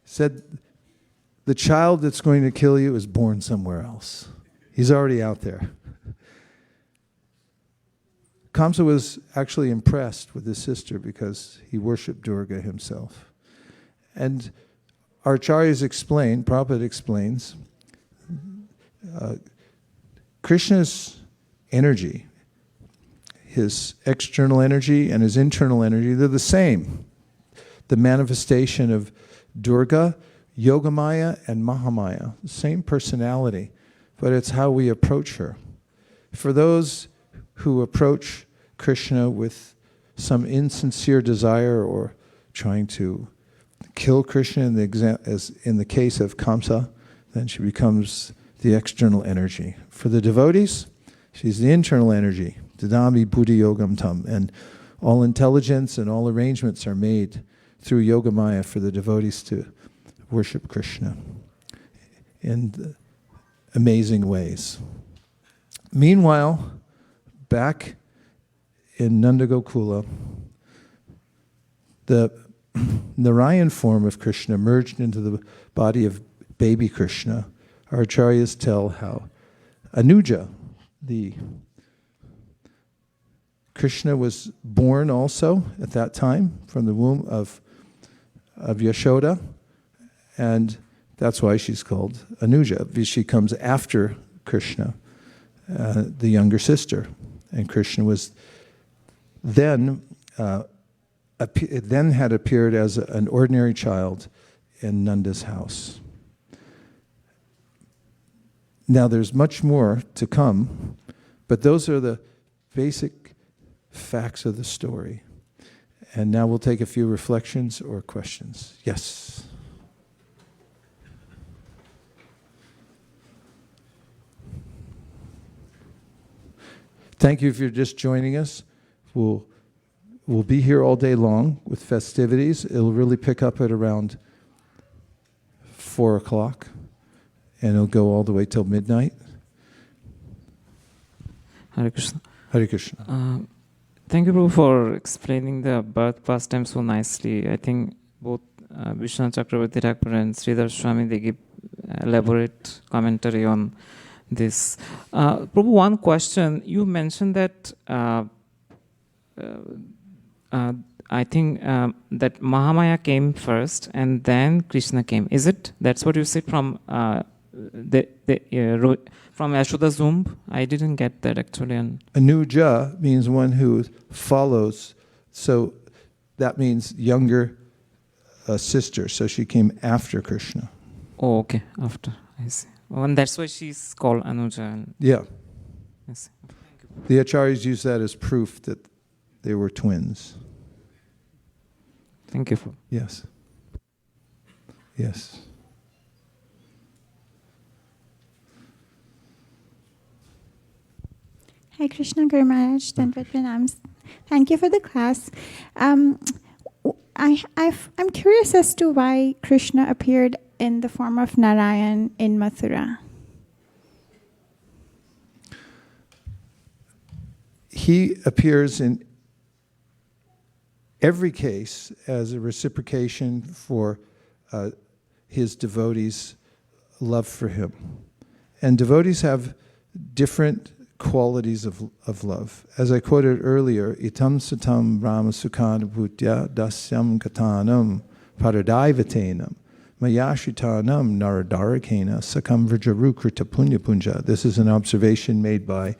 Said, the child that's going to kill you is born somewhere else. He's already out there. Kamsa was actually impressed with his sister because he worshipped Durga himself. And our acharyas explain, Prabhupada explains, Krishna's energy, his external energy and his internal energy, they're the same. The manifestation of Durga, Yogamaya, and Mahamaya. Same personality, but it's how we approach her. For those who approach Kṛṣṇa with some insincere desire or trying to kill Kṛṣṇa, as in the case of Kamsa, then she becomes the external energy. For the devotees, she's the internal energy, Dadami Buddhi Yogam Tam, and all intelligence and all arrangements are made through Yogamaya for the devotees to worship Kṛṣṇa in amazing ways. Meanwhile, back in Nandagokula, the Narayan form of Kṛṣṇa merged into the body of baby Kṛṣṇa. Our acharyas tell how Anuja, the Kṛṣṇa, was born also at that time from the womb of Yashoda, and that's why she's called Anuja, because she comes after Kṛṣṇa, the younger sister. And Kṛṣṇa was then had appeared as an ordinary child in Nanda's house. Now there's much more to come, but those are the basic facts of the story. And now we'll take a few reflections or questions. Yes? Thank you if you're just joining us. We'll be here all day long with festivities. It'll really pick up at around 4 o'clock, and it'll go all the way till midnight. Hare Krishna. Hare Krishna. Thank you, Prabhu, for explaining the birth pastime so nicely. I think both Vishwanath Chakravarti Thakur and Sridhar Swami, they give elaborate commentary on this. Prabhu, one question. You mentioned that I think that Mahamaya came first and then Kṛṣṇa came. Is it? That's what you said from from Yashoda's womb? I didn't get that actually. Anuja means one who follows, so that means younger sister. So she came after Kṛṣṇa. Oh, okay, after. I see. Oh, and that's why she's called Anuja. Yeah. I see. Thank you. The acharyas use that as proof that they were twins. Thank you. Yes. Yes. Hi, Krishna Guru Maharaj, Dandavat Pranams. Thank you for the class. I'm curious as to why Kṛṣṇa appeared in the form of Narayan in Mathura. He appears in every case as a reciprocation for his devotees' love for him. And devotees have different qualities of love. As I quoted earlier, itam satam brahma sukhana bhutya dasyam katanam paradaivatenam mayashitanam naradarakena sakam vrjarukrita punya punja. This is an observation made by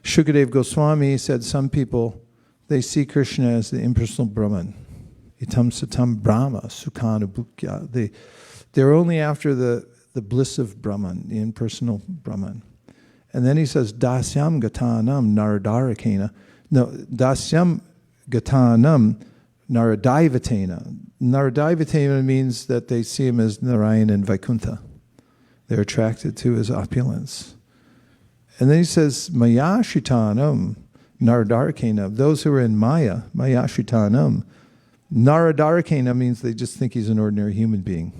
Shukadev Goswami. He said some people, they see Kṛṣṇa as the impersonal Brahman. Itam satam brahma sukhana bhutya. They're only after the bliss of Brahman, the impersonal Brahman. And then he says, Dasyam gatanam naradarakena. No, Dasyam gatanam naradaivatena. Naradaivatena means that they see him as Narayan and Vaikuntha. They're attracted to his opulence. And then he says, Mayashitanam naradarakena. Those who are in Maya, Mayashitanam. Naradarakena means they just think he's an ordinary human being.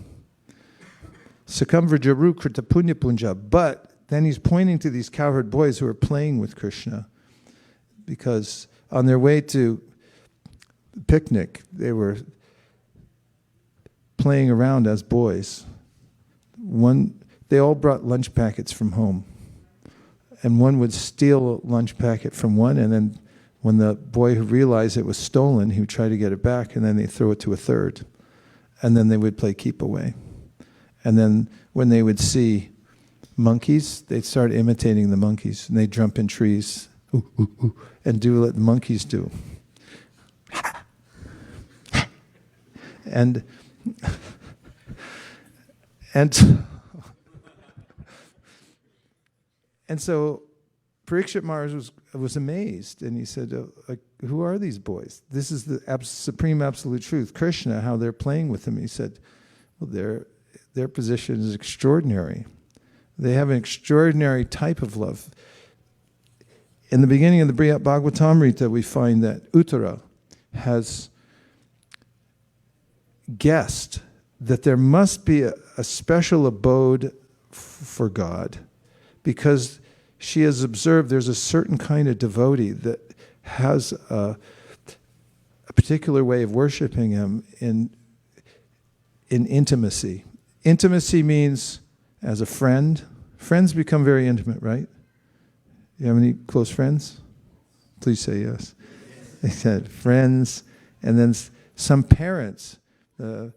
Sakamvrjaru krita punya punja. But then he's pointing to these cowherd boys who are playing with Kṛṣṇa, because on their way to picnic, they were playing around as boys. They all brought lunch packets from home. And one would steal a lunch packet from one, and then when the boy who realized it was stolen, he would try to get it back, and then they'd throw it to a third. And then they would play keep away. And then when they would see monkeys, they'd start imitating the monkeys, and they'd jump in trees and do what the monkeys do. And And so Parikshit Maharaj was amazed, and he said, who are these boys? This is the supreme absolute truth. Kṛṣṇa, how they're playing with him. He said, well, their position is extraordinary. They have an extraordinary type of love. In the beginning of the Brihad Bhagavatamrita, we find that Uttara has guessed that there must be a special abode for God, because she has observed there's a certain kind of devotee that has a particular way of worshiping him in intimacy. Intimacy means as a friend. Friends become very intimate, right? You have any close friends? Please say yes. They said friends, and then some parents, a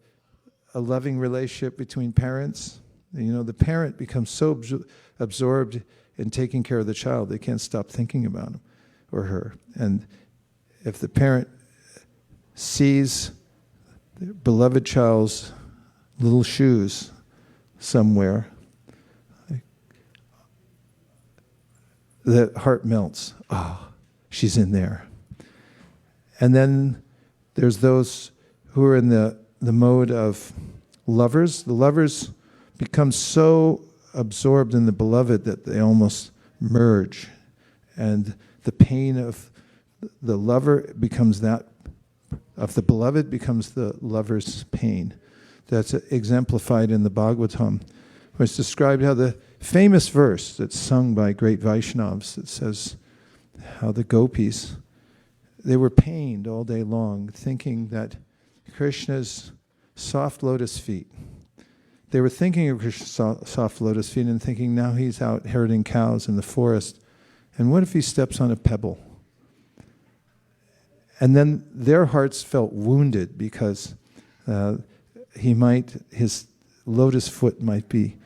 loving relationship between parents. You know, the parent becomes so absorbed in taking care of the child, they can't stop thinking about him or her. And if the parent sees their beloved child's little shoes somewhere, the heart melts. Oh, she's in there. And then there's those who are in the mode of lovers. The lovers become so absorbed in the beloved that they almost merge. And the pain of the lover becomes that, of the beloved becomes the lover's pain. That's exemplified in the Bhagavatam, where it's described how the famous verse that's sung by great Vaishnavas that says how the gopis, they were pained all day long thinking that Krishna's soft lotus feet, they were thinking of Krishna's soft lotus feet and thinking now he's out herding cows in the forest, and what if he steps on a pebble? And then their hearts felt wounded because his lotus foot might be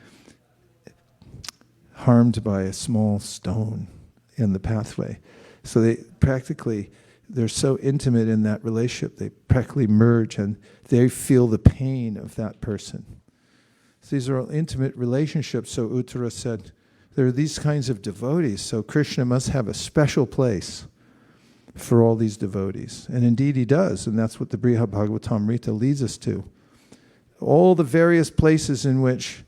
harmed by a small stone in the pathway. So they're so intimate in that relationship, they practically merge and they feel the pain of that person. So these are all intimate relationships. So Uttara said, there are these kinds of devotees, so Kṛṣṇa must have a special place for all these devotees. And indeed he does, and that's what the Brihad Bhagavatamrita leads us to. All the various places in which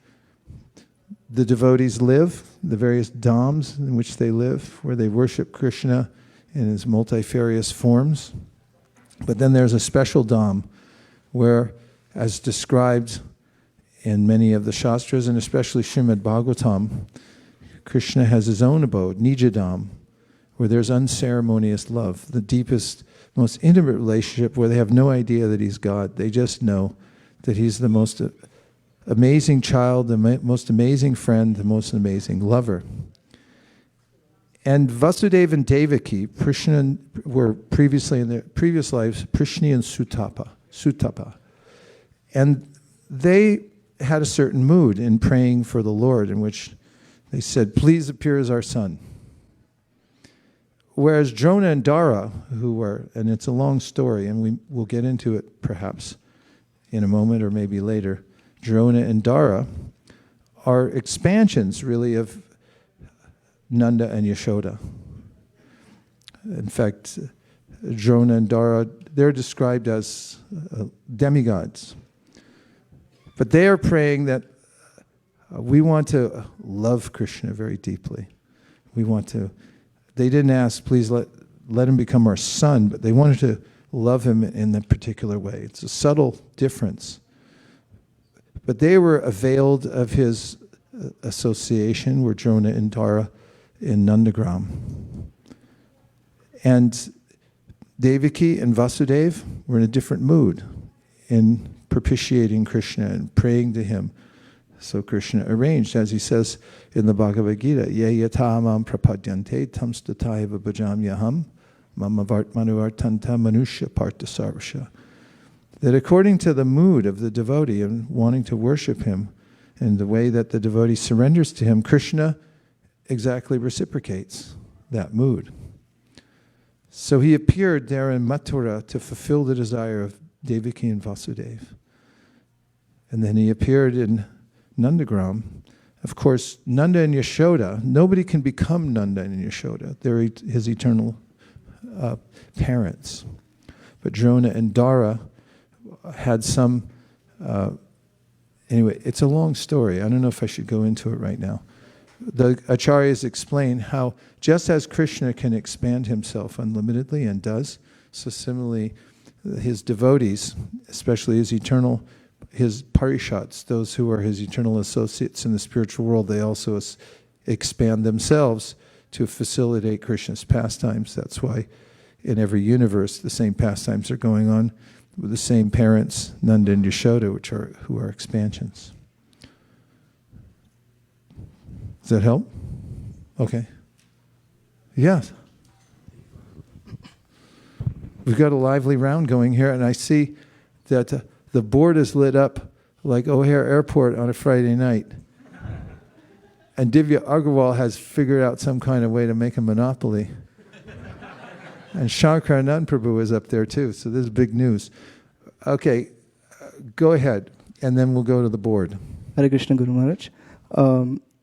the devotees live, the various dhams in which they live, where they worship Kṛṣṇa in his multifarious forms. But then there's a special dham where, as described in many of the Shastras, and especially Srimad Bhagavatam, Kṛṣṇa has his own abode, Nijadham, where there's unceremonious love, the deepest, most intimate relationship where they have no idea that he's God. They just know that he's the most amazing child, the most amazing friend, the most amazing lover. And Vasudeva and Devaki, Krishna, were previously in their previous lives, Prishni and Sutapa. And they had a certain mood in praying for the Lord in which they said, please appear as our son. Whereas Drona and Dara, who were, and it's a long story, and we'll get into it perhaps in a moment or maybe later, Drona and Dara are expansions really of Nanda and Yashoda. In fact, Drona and Dara, they're described as demigods. But they are praying that we want to love Kṛṣṇa very deeply. They didn't ask, please let him become our son, but they wanted to love him in a particular way. It's a subtle difference. But they were availed of his association, were Drona and Dara in Nandagram. And Devaki and Vasudeva were in a different mood in propitiating Kṛṣṇa and praying to him. So Kṛṣṇa arranged, as he says in the Bhagavad Gita, Ye yata mam prapadyante tam stataiva bhajamyaham mama vartmanuartanta manusya partha sarvasha. That according to the mood of the devotee and wanting to worship him and the way that the devotee surrenders to him, Kṛṣṇa exactly reciprocates that mood. So he appeared there in Mathura to fulfill the desire of Devaki and Vasudeva. And then he appeared in Nandagram. Of course, Nanda and Yashoda, nobody can become Nanda and Yashoda. They're his eternal parents. But Drona and Dara had some... anyway, it's a long story. I don't know if I should go into it right now. The Acharyas explain how just as Krishna can expand himself unlimitedly and does, so similarly his devotees, especially his parishats, those who are his eternal associates in the spiritual world, they also expand themselves to facilitate Krishna's pastimes. That's why in every universe the same pastimes are going on with the same parents, Nanda and Yashoda, who are expansions. Does that help? Okay. Yes. We've got a lively round going here, and I see that the board is lit up like O'Hare Airport on a Friday night. And Divya Agarwal has figured out some kind of way to make a monopoly. And Shankaranand Prabhu is up there too, so this is big news. Okay, go ahead, and then we'll go to the board. Hare Krishna Guru Maharaj.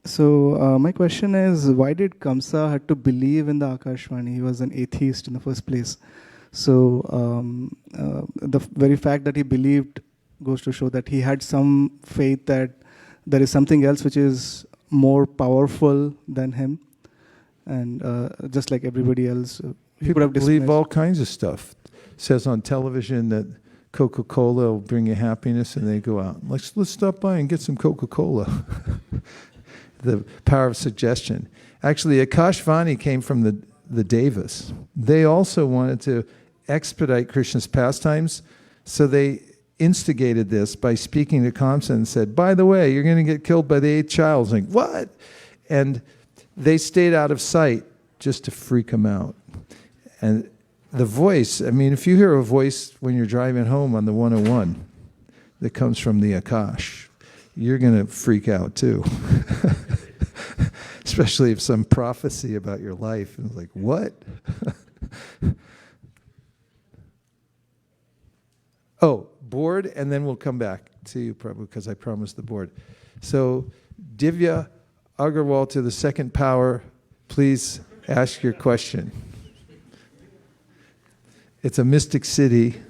My question is, why did Kamsa had to believe in the Akashvani? He was an atheist in the first place. So the very fact that he believed goes to show that he had some faith that there is something else which is more powerful than him. And just like everybody else, he could People have believe dismissed. all kinds of stuff. It says on television that Coca-Cola will bring you happiness, and they go out. Let's stop by and get some Coca-Cola. The power of suggestion. Actually, Akashvani came from the Devas. They also wanted to expedite Krishna's pastimes, so they instigated this by speaking to Kamsa and said, by the way, you're going to get killed by the eighth child. Like, what? And they stayed out of sight just to freak him out. And the voice, I mean, if you hear a voice when you're driving home on the 101 that comes from the Akash, you're going to freak out too. Especially if some prophecy about your life. And it's like, what? Oh, board, and then we'll come back to you, Prabhu, because I promised the board. So, Divya Agarwal to the second power, please ask your question. It's a mystic city,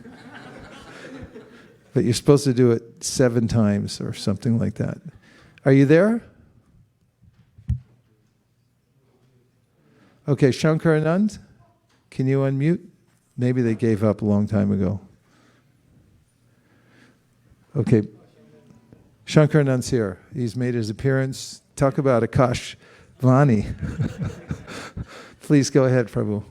but you're supposed to do it 7 times or something like that. Are you there? Okay, Shankaranand, can you unmute? Maybe they gave up a long time ago. Okay, Shankaranand's here. He's made his appearance. Talk about Akash Vani. Please go ahead, Prabhu.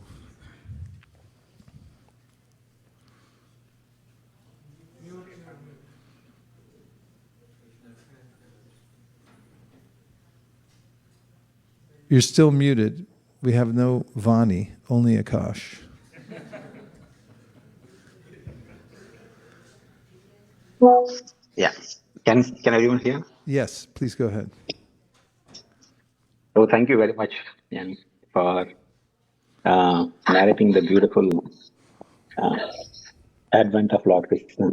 You're still muted. We have no Vani, only Akash. Yeah. Can everyone hear? Yes, please go ahead. So thank you very much, Jan, for narrating the beautiful advent of Lord Krishna.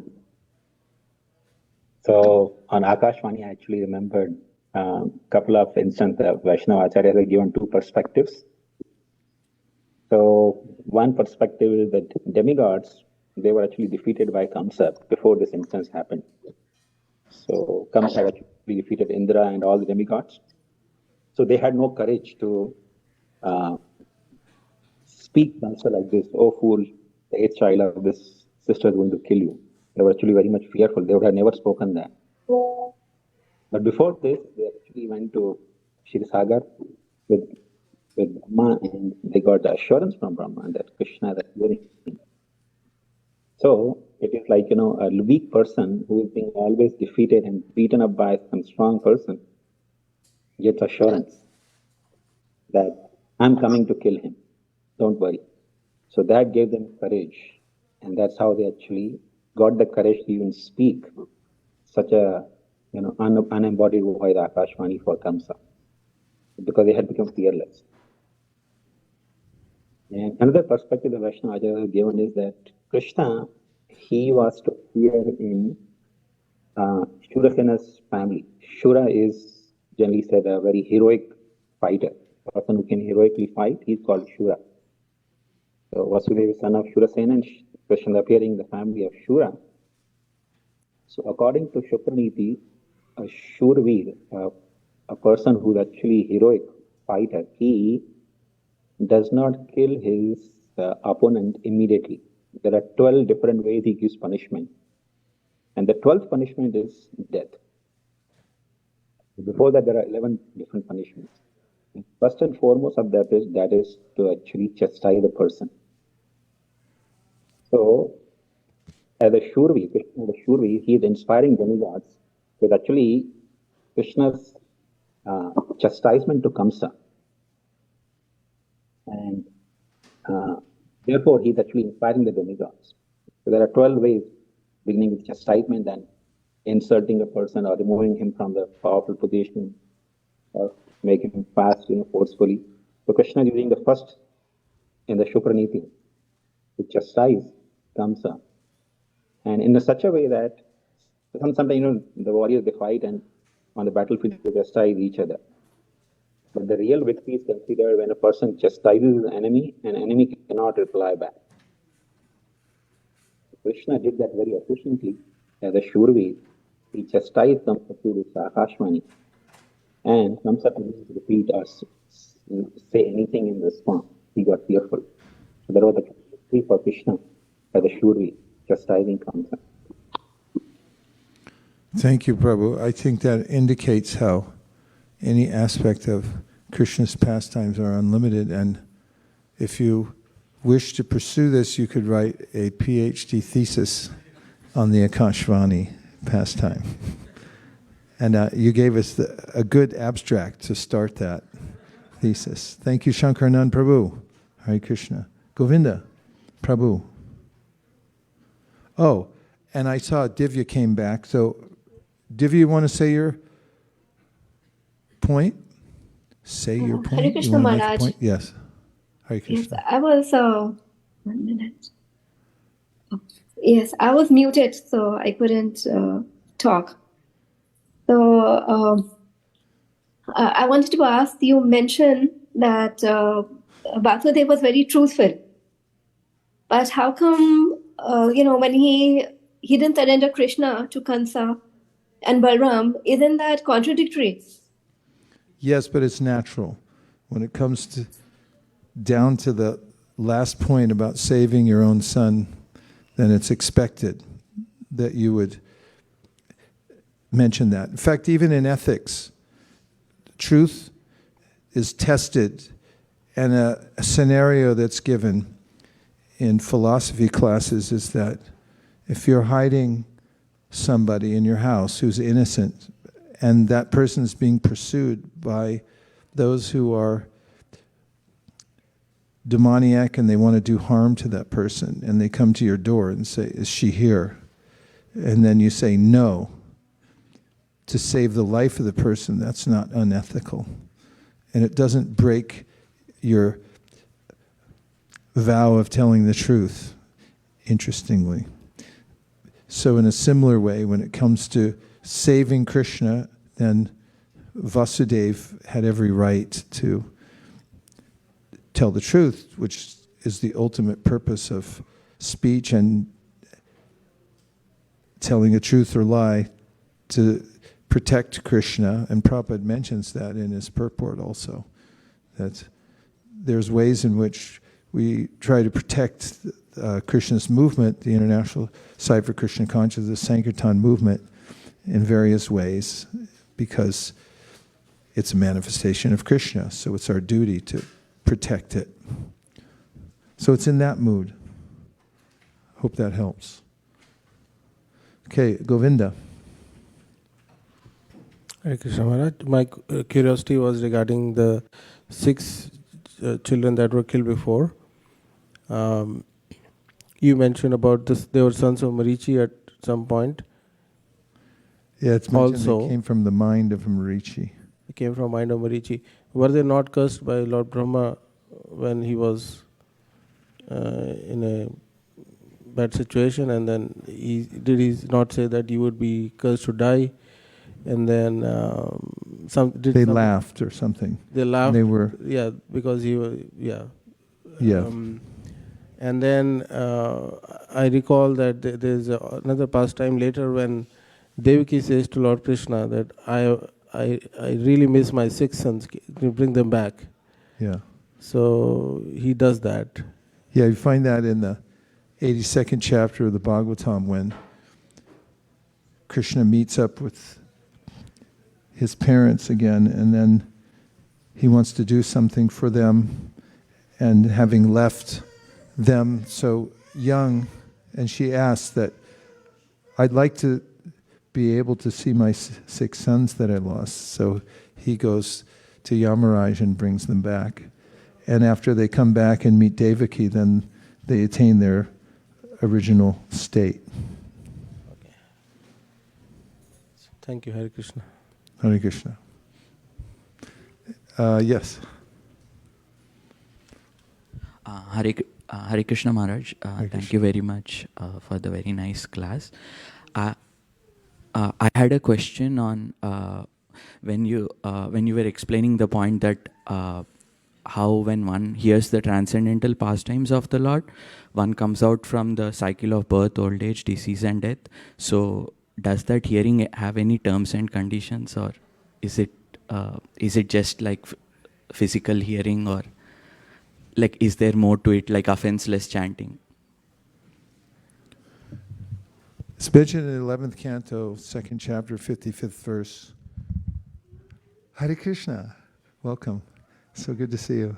So on Akashvani, I actually remembered a couple of instances that Vaishnava Acharyas have given 2 perspectives. So one perspective is that demigods, they were actually defeated by Kamsa before this instance happened. So Kamsa had actually defeated Indra and all the demigods. So they had no courage to speak Kamsa like this, oh fool, the 8th child of this sister is going to kill you. They were actually very much fearful. They would have never spoken that. But before this, they actually went to Kshisagar with Brahma, and they got the assurance from Brahma that Krishna is hearing. So it is like, a weak person who is being always defeated and beaten up by some strong person gets assurance that I'm coming to kill him. Don't worry. So that gave them courage, and that's how they actually got the courage to even speak such a unembodied voice, Akashvani, for Kamsa, because they had become fearless. And another perspective the Vaishnava Acharya has given is that Krishna, he was to appear in Shurasena's family. Shura is generally said a very heroic fighter. A person who can heroically fight, he's called Shura. So Vasudeva is son of Shurasena and Krishna appearing in the family of Shura. So according to Shukraniti, a Shurveer, a person who's actually heroic fighter, he does not kill his opponent immediately. There are 12 different ways he gives punishment. And the 12th punishment is death. Before that, there are 11 different punishments. And first and foremost of that is to actually chastise the person. So, as a Shurvi, Krishna, the Shurvi, he is inspiring demigods with actually Krishna's chastisement to Kamsa. And therefore, he is actually inspiring the demigods. So, there are 12 ways, beginning with chastisement and inserting a person or removing him from the powerful position or making him fast, forcefully. So, Krishna is using the first in the Shukraniti to chastise Kamsa. And in such a way that sometimes, the warriors, they fight and on the battlefield they chastise each other. But the real victory is considered when a person chastises an enemy cannot reply back. Krishna did that very efficiently as a Shurvi. He chastised Kamsa through this Akashvani. And Kamsa couldn't repeat or say anything in response. He got fearful. So there was a victory for Krishna as a Shurvi, chastising Kamsa. Thank you, Prabhu. I think that indicates how any aspect of Krishna's pastimes are unlimited. And if you wish to pursue this, you could write a PhD thesis on the Akashvani pastime. And you gave us a good abstract to start that thesis. Thank you, Shankaranand Prabhu. Hare Krishna. Govinda Prabhu. Oh, and I saw Divya came back. So, Divya, you want to say your point? Say your point. Hare Krishna Maharaj. Yes. Hare Krishna. Yes, I was 1 minute. Yes, I was muted, so I couldn't talk. So I wanted to ask, you mentioned that Vasudeva was very truthful. But how come, when he didn't surrender Krishna to Kamsa and Balram, isn't that contradictory? Yes, but it's natural. When it comes down to the last point about saving your own son, then it's expected that you would mention that. In fact, even in ethics, truth is tested, and a scenario that's given in philosophy classes is that if you're hiding somebody in your house who's innocent, and that person's being pursued by those who are demoniac and they want to do harm to that person, and they come to your door and say, "Is she here?" And then you say no to save the life of the person. That's not unethical. And it doesn't break your vow of telling the truth, interestingly. So in a similar way, when it comes to saving Krishna, then Vasudeva had every right to tell the truth, which is the ultimate purpose of speech and telling a truth or lie, to protect Krishna. And Prabhupada mentions that in his purport also, that there's ways in which we try to protect Krishna's movement, the International Site for Krishna Consciousness, the Sankirtan movement, in various ways, because it's a manifestation of Krishna, so it's our duty to protect it. So it's in that mood. Hope that helps. Okay, Govinda. Hare Krishna Maharaj. My curiosity was regarding the 6 children that were killed before. You mentioned about this, they were sons of Marichi at some point. Yeah, it's mentioned Also, they came from the mind of Marichi. They came from mind of Marichi. Were they not cursed by Lord Brahma when he was in a bad situation, and then he not say that you would be cursed to die, and then They laughed or something. They laughed. They were because he was yeah. And then I recall that there's another pastime later when Devaki says to Lord Krishna that I really miss my 6 sons. Can you bring them back? Yeah. So he does that. Yeah, you find that in the 82nd chapter of the Bhagavatam when Krishna meets up with his parents again, and then he wants to do something for them, and having left them so young, and she asks that, I'd like to be able to see my 6 sons that I lost. So he goes to Yamaraj and brings them back. And after they come back and meet Devaki, then they attain their original state. Okay. Thank you, Hare Krishna. Hare Krishna. Yes. Hare Krishna Maharaj. Thank you very much for the very nice class. I had a question on when you were explaining the point that how when one hears the transcendental pastimes of the Lord, one comes out from the cycle of birth, old age, disease and death. So does that hearing have any terms and conditions, or is it just like physical hearing, or like is there more to it, like offenseless chanting? It's mentioned in the 11th canto, 2nd chapter, 55th verse. Hare Krishna, welcome. So good to see you.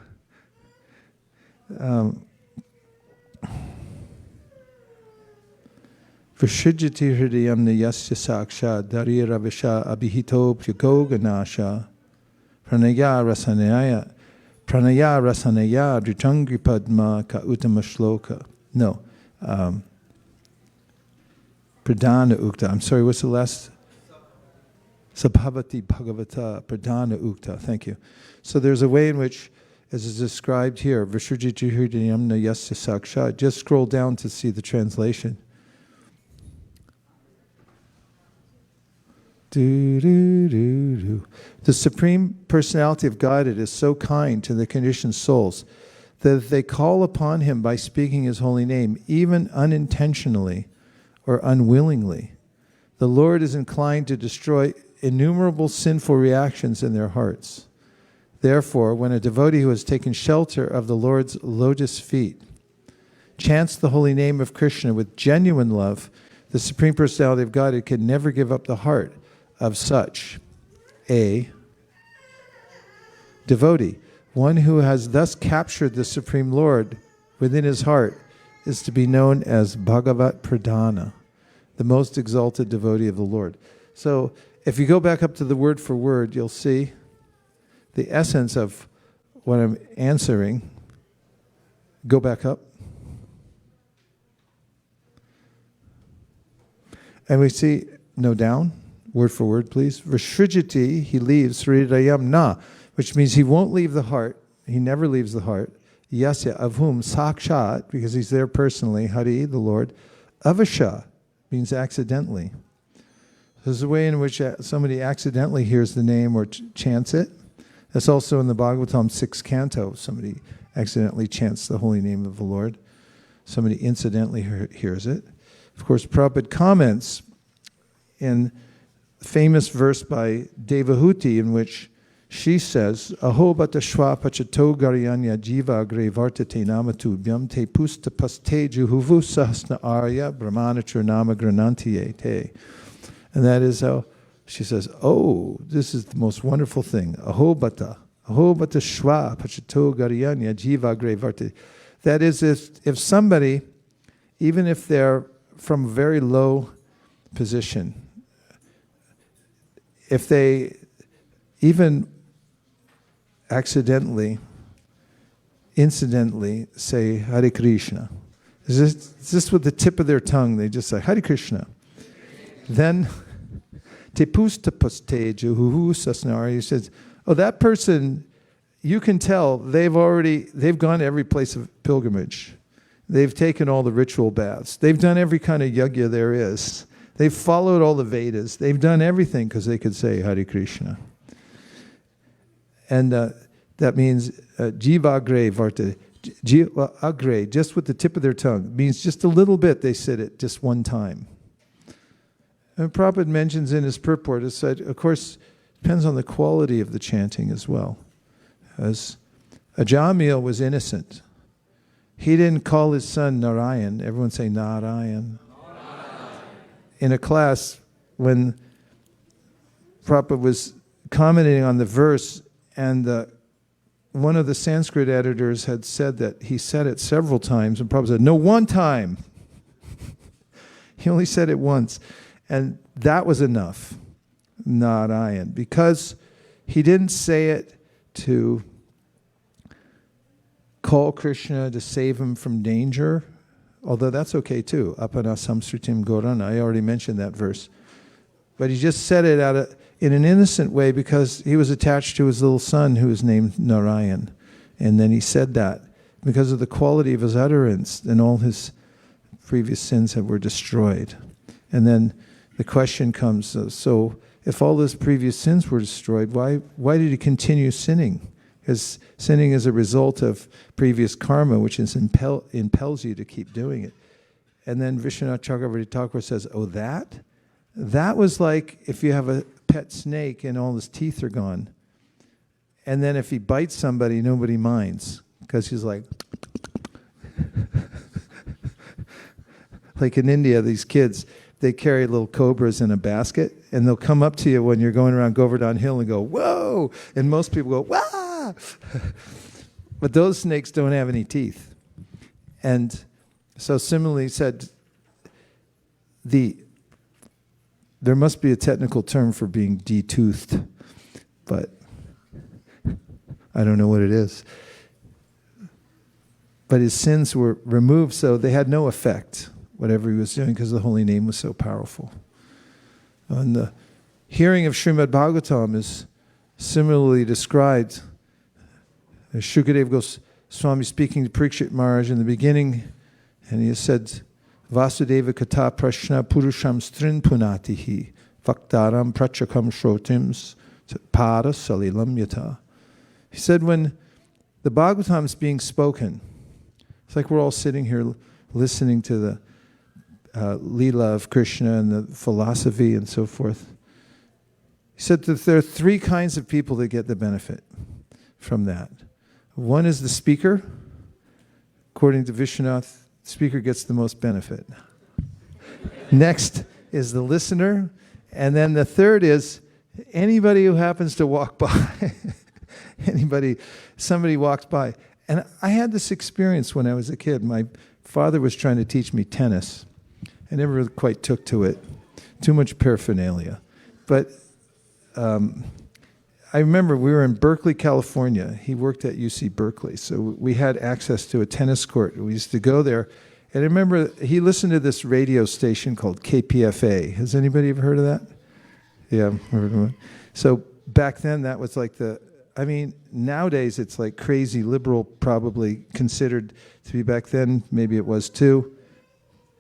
Vaiśeṣika hridayam niyasya saksha darira visha abhihito pyagoganasha pranaya rasanaya dritangri padma ka uttama shloka. No. Pradhana ukta. I'm sorry, what's the last? Sabhavati Bhagavata Pradhana ukta. Thank you. So there's a way in which, as is described here, Vaiśeṣika hridayam niyasya saksha. Just scroll down to see the translation. The Supreme Personality of Godhead is so kind to the conditioned souls that if they call upon Him by speaking His holy name, even unintentionally or unwillingly, the Lord is inclined to destroy innumerable sinful reactions in their hearts. Therefore, when a devotee who has taken shelter of the Lord's lotus feet chants the holy name of Krishna with genuine love, the Supreme Personality of Godhead can never give up the heart of such a devotee. One who has thus captured the Supreme Lord within his heart is to be known as Bhagavat Pradhana, the most exalted devotee of the Lord. So if you go back up to the word for word, you'll see the essence of what I'm answering. Go back up. And we see, no, down. Word for word, please. Vaiśeṣika, he leaves hridayam na, which means he won't leave the heart. He never leaves the heart. Yasya, of whom, sakshat, because he's there personally, Hari, the Lord. Avasha means accidentally. There's a way in which somebody accidentally hears the name or chants it. That's also in the Bhagavatam 6th canto. Somebody accidentally chants the holy name of the Lord. Somebody incidentally hears it. Of course, Prabhupada comments in a famous verse by Devahuti in which she says, Aho bata shva pachato garyanya jiva agre vartate namatu byam te pusta paste juhuvu sahasna arya brahmanachur nama granantiye te. And that is how she says, oh, this is the most wonderful thing. Aho bata shva pachato garyanya jiva agre vartate. That is, if somebody, even if they're from a very low position, if they even accidentally, incidentally say Hare Krishna, just with the tip of their tongue, they just say Hare Krishna, then te pusta paste juhuhu sasnari, he says, oh, that person, you can tell they've gone to every place of pilgrimage. They've taken all the ritual baths. They've done every kind of yajna there is. They've followed all the Vedas. They've done everything because they could say Hare Krishna. And that means jivagre varta. Jiva just with the tip of their tongue, means just a little bit they said it just one time. And Prabhupada mentions in his purport, it said, of course, depends on the quality of the chanting as well. As Ajamil was innocent. He didn't call his son Narayan. Everyone say Narayan. In a class, when Prabhupada was commenting on the verse, and one of the Sanskrit editors had said that he said it several times, and Prabhupada said, no, one time. He only said it once. And that was enough, Narayan, because he didn't say it to call Krishna to save him from danger, although that's okay too. Apana samsritim gorana, I already mentioned that verse. But he just said it in an innocent way because he was attached to his little son who was named Narayan. And then he said that because of the quality of his utterance, and all his previous sins were destroyed. And then the question comes, so if all his previous sins were destroyed, why did he continue sinning? Because sinning is a result of previous karma, which impels you to keep doing it. And then Vishwanath Chakravarti Thakur says, oh, that was like if you have a pet snake and all his teeth are gone. And then if he bites somebody, nobody minds. Because he's like... Like in India, these kids, they carry little cobras in a basket, and they'll come up to you when you're going around Govardhan Hill and go, whoa! And most people go, wah! But those snakes don't have any teeth. And so similarly said, there must be a technical term for being de-toothed, but I don't know what it is. But his sins were removed, so they had no effect, whatever he was doing, because the holy name was so powerful. And the hearing of Srimad Bhagavatam is similarly described. Shukadev Goswami speaking to Parikshit Maharaj in the beginning, and he said, Vasudeva kata prashna purusham strin punatihi vaktaram prachakam shrotims para salilam yata. He said when the Bhagavatam is being spoken, it's like we're all sitting here listening to the Leela of Krishna and the philosophy and so forth. He said that there are three kinds of people that get the benefit from that. One is the speaker. According to Vishwanath, the speaker gets the most benefit. Next is the listener. And then the third is anybody who happens to walk by. Somebody walks by. And I had this experience when I was a kid. My father was trying to teach me tennis. I never really quite took to it. Too much paraphernalia. But I remember we were in Berkeley, California. He worked at UC Berkeley, so we had access to a tennis court. We used to go there. And I remember he listened to this radio station called KPFA. Has anybody ever heard of that? Yeah, heard of it. So back then that was like nowadays it's like crazy liberal, probably considered to be back then. Maybe it was too.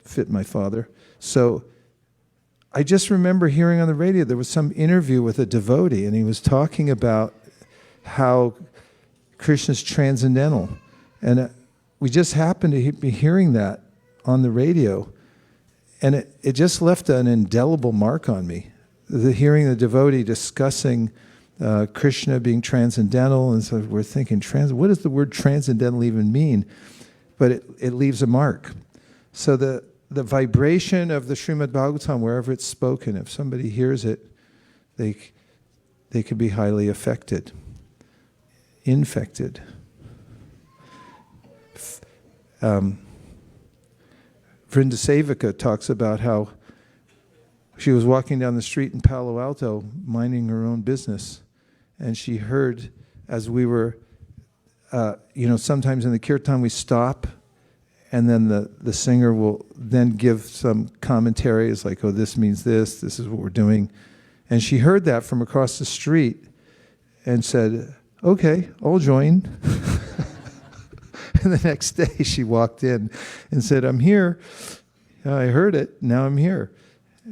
Fit my father. So I just remember hearing on the radio, there was some interview with a devotee, and he was talking about how Krishna's transcendental. And we just happened to be hearing that on the radio, and it just left an indelible mark on me. Hearing the devotee discussing Krishna being transcendental, and so we're thinking, what does the word transcendental even mean? But it leaves a mark. So the vibration of the Srimad Bhagavatam, wherever it's spoken, if somebody hears it, they can be highly infected. Vaiśeṣika talks about how she was walking down the street in Palo Alto, minding her own business, and she heard, as we were, sometimes in the kirtan we stop, and then the singer will then give some commentaries like, oh, this means this is what we're doing. And she heard that from across the street and said, okay, I'll join. the next day she walked in and said, I'm here. I heard it. Now I'm here.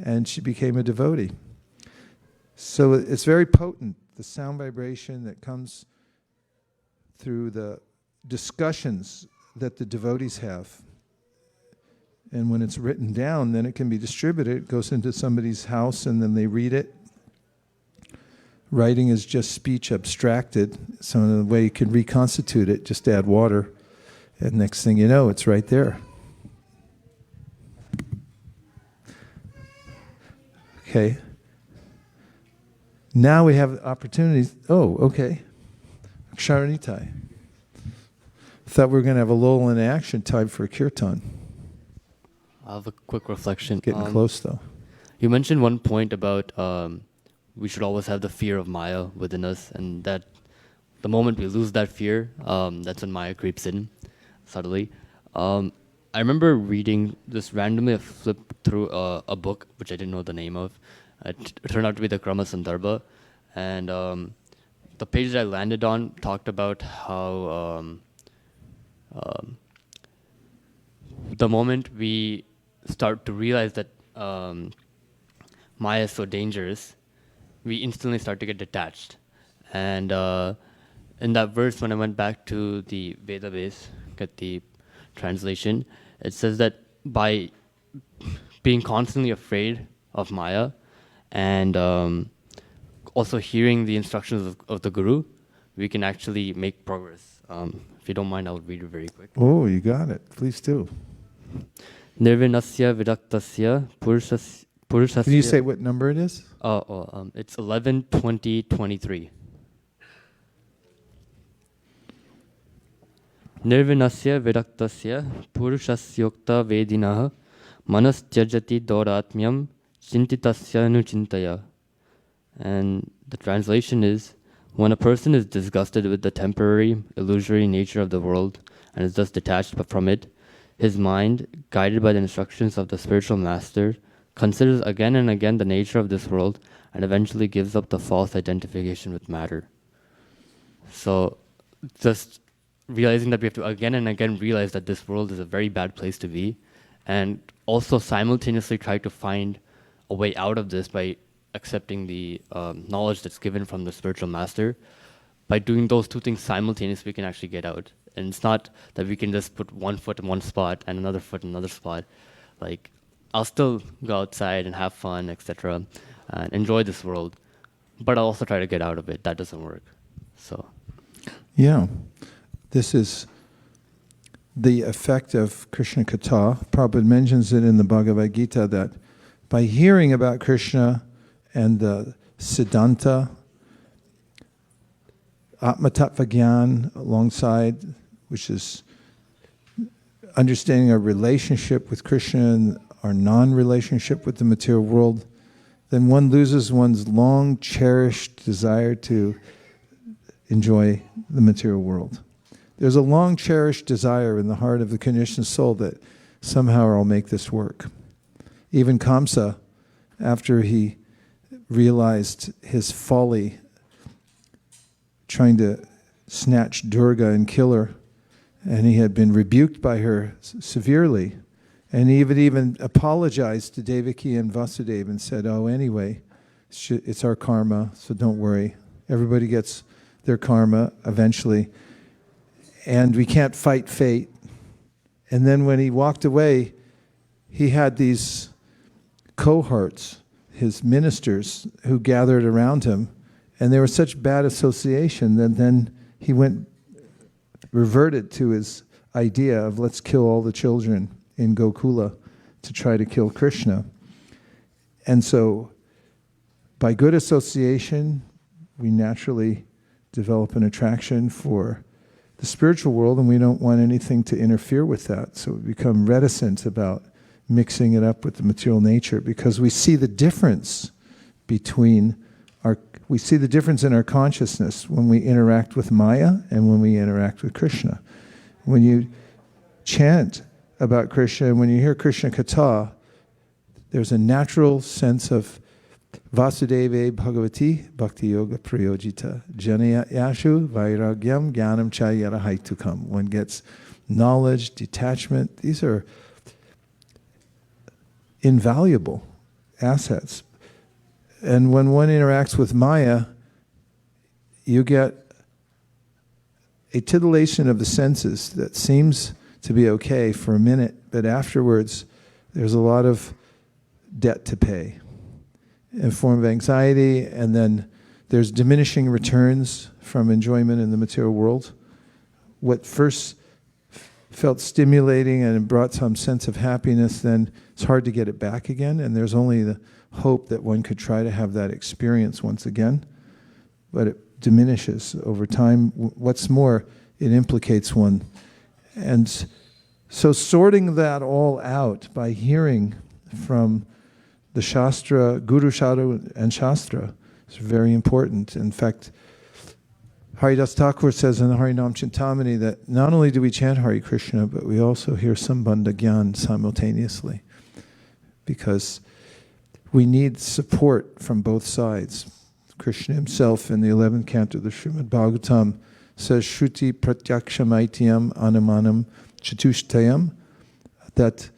And she became a devotee. So it's very potent, the sound vibration that comes through the discussions that the devotees have. And when it's written down, then it can be distributed. It goes into somebody's house and then they read it. Writing is just speech abstracted. So in a way you can reconstitute it, just add water. And next thing you know, it's right there. Okay. Now we have opportunities. Oh, okay. Kṣṇa. Thought we were going to have a lull in action time for kirtan. I have a quick reflection. Getting close though. You mentioned one point about we should always have the fear of Maya within us, and that the moment we lose that fear, that's when Maya creeps in subtly. I remember reading this randomly. I flipped through a book which I didn't know the name of. It turned out to be the Krama Sandarbha, and the page that I landed on talked about how the moment we start to realize that Maya is so dangerous, we instantly start to get detached. And in that verse, when I went back to the Veda base, get the translation, it says that by being constantly afraid of Maya and also hearing the instructions of the Guru, we can actually make progress. If you don't mind, I'll read it very quick. Oh, you got it. Please do. Nirvinasya viraktasya purushasya. Can you say what number it is? It's 11, 20, 23. Nirvinasya viraktasya purushasyokta vedinaha manas tyajati dauratmyam chintitasya nuchintaya. And the translation is, when a person is disgusted with the temporary, illusory nature of the world and is thus detached from it, his mind, guided by the instructions of the spiritual master, considers again and again the nature of this world and eventually gives up the false identification with matter. So just realizing that we have to again and again realize that this world is a very bad place to be, and also simultaneously try to find a way out of this by accepting the knowledge that's given from the spiritual master. By doing those two things simultaneously, we can actually get out. And it's not that we can just put one foot in one spot and another foot in another spot. Like, I'll still go outside and have fun, etc., and enjoy this world, but I'll also try to get out of it. That doesn't work. So, yeah, this is the effect of Krishna Katha. Prabhupada mentions it in the Bhagavad Gita that by hearing about Krishna and the Siddhanta, Atma-tattva Gyan alongside, which is understanding our relationship with Krishna and our non-relationship with the material world, then one loses one's long-cherished desire to enjoy the material world. There's a long-cherished desire in the heart of the conditioned soul that somehow I'll make this work. Even Kamsa, after he realized his folly trying to snatch Durga and kill her, and he had been rebuked by her severely, and he even apologized to Devaki and Vasudeva and said, oh, anyway, it's our karma, so don't worry. Everybody gets their karma eventually, and we can't fight fate. And then when he walked away, he had these cohorts, his ministers, who gathered around him, and there was such bad association that then he reverted to his idea of let's kill all the children in Gokula to try to kill Krishna. And so by good association, we naturally develop an attraction for the spiritual world, and we don't want anything to interfere with that. So we become reticent about mixing it up with the material nature because we see the difference we see the difference in our consciousness when we interact with Maya and when we interact with Krishna. When you chant about Krishna, and when you hear Krishna Katha, there's a natural sense of Vasudeve Bhagavati Bhakti Yoga Prayojita Janayashu Vairagyam Jnanam Chayara Haitukam. One gets knowledge, detachment. These are invaluable assets. And when one interacts with Maya, you get a titillation of the senses that seems to be okay for a minute, but afterwards there's a lot of debt to pay in the form of anxiety, and then there's diminishing returns from enjoyment in the material world. What first felt stimulating and brought some sense of happiness, then it's hard to get it back again, and there's only the hope that one could try to have that experience once again, but it diminishes over time. What's more, it implicates one. And so sorting that all out by hearing from the Shastra, Guru, Sadhu, and Shastra is very important. In fact, Haridas Thakur says in the Harinam Chintamani that not only do we chant Hare Krishna, but we also hear Sambandha Gyan simultaneously, because we need support from both sides. Krishna himself in the 11th canto of the Srimad Bhagavatam says, Shruti Pratyakshamaitiyam Anumanam Chatushtayam, that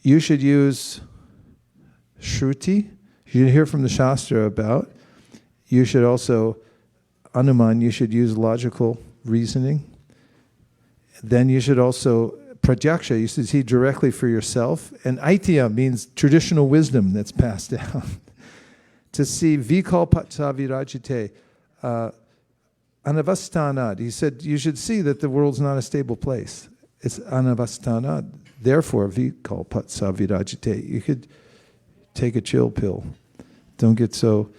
you should use Shruti, you should hear from the Shastra about, you should also, Anuman, you should use logical reasoning. Then you should also, Pratyaksha, you should see directly for yourself. And Aitya means traditional wisdom that's passed down. To see Vikalpata Virajite, Anavastanad. He said you should see that the world's not a stable place. It's Anavastanad. Therefore, Vikalpata Virajite. You could take a chill pill. Don't get so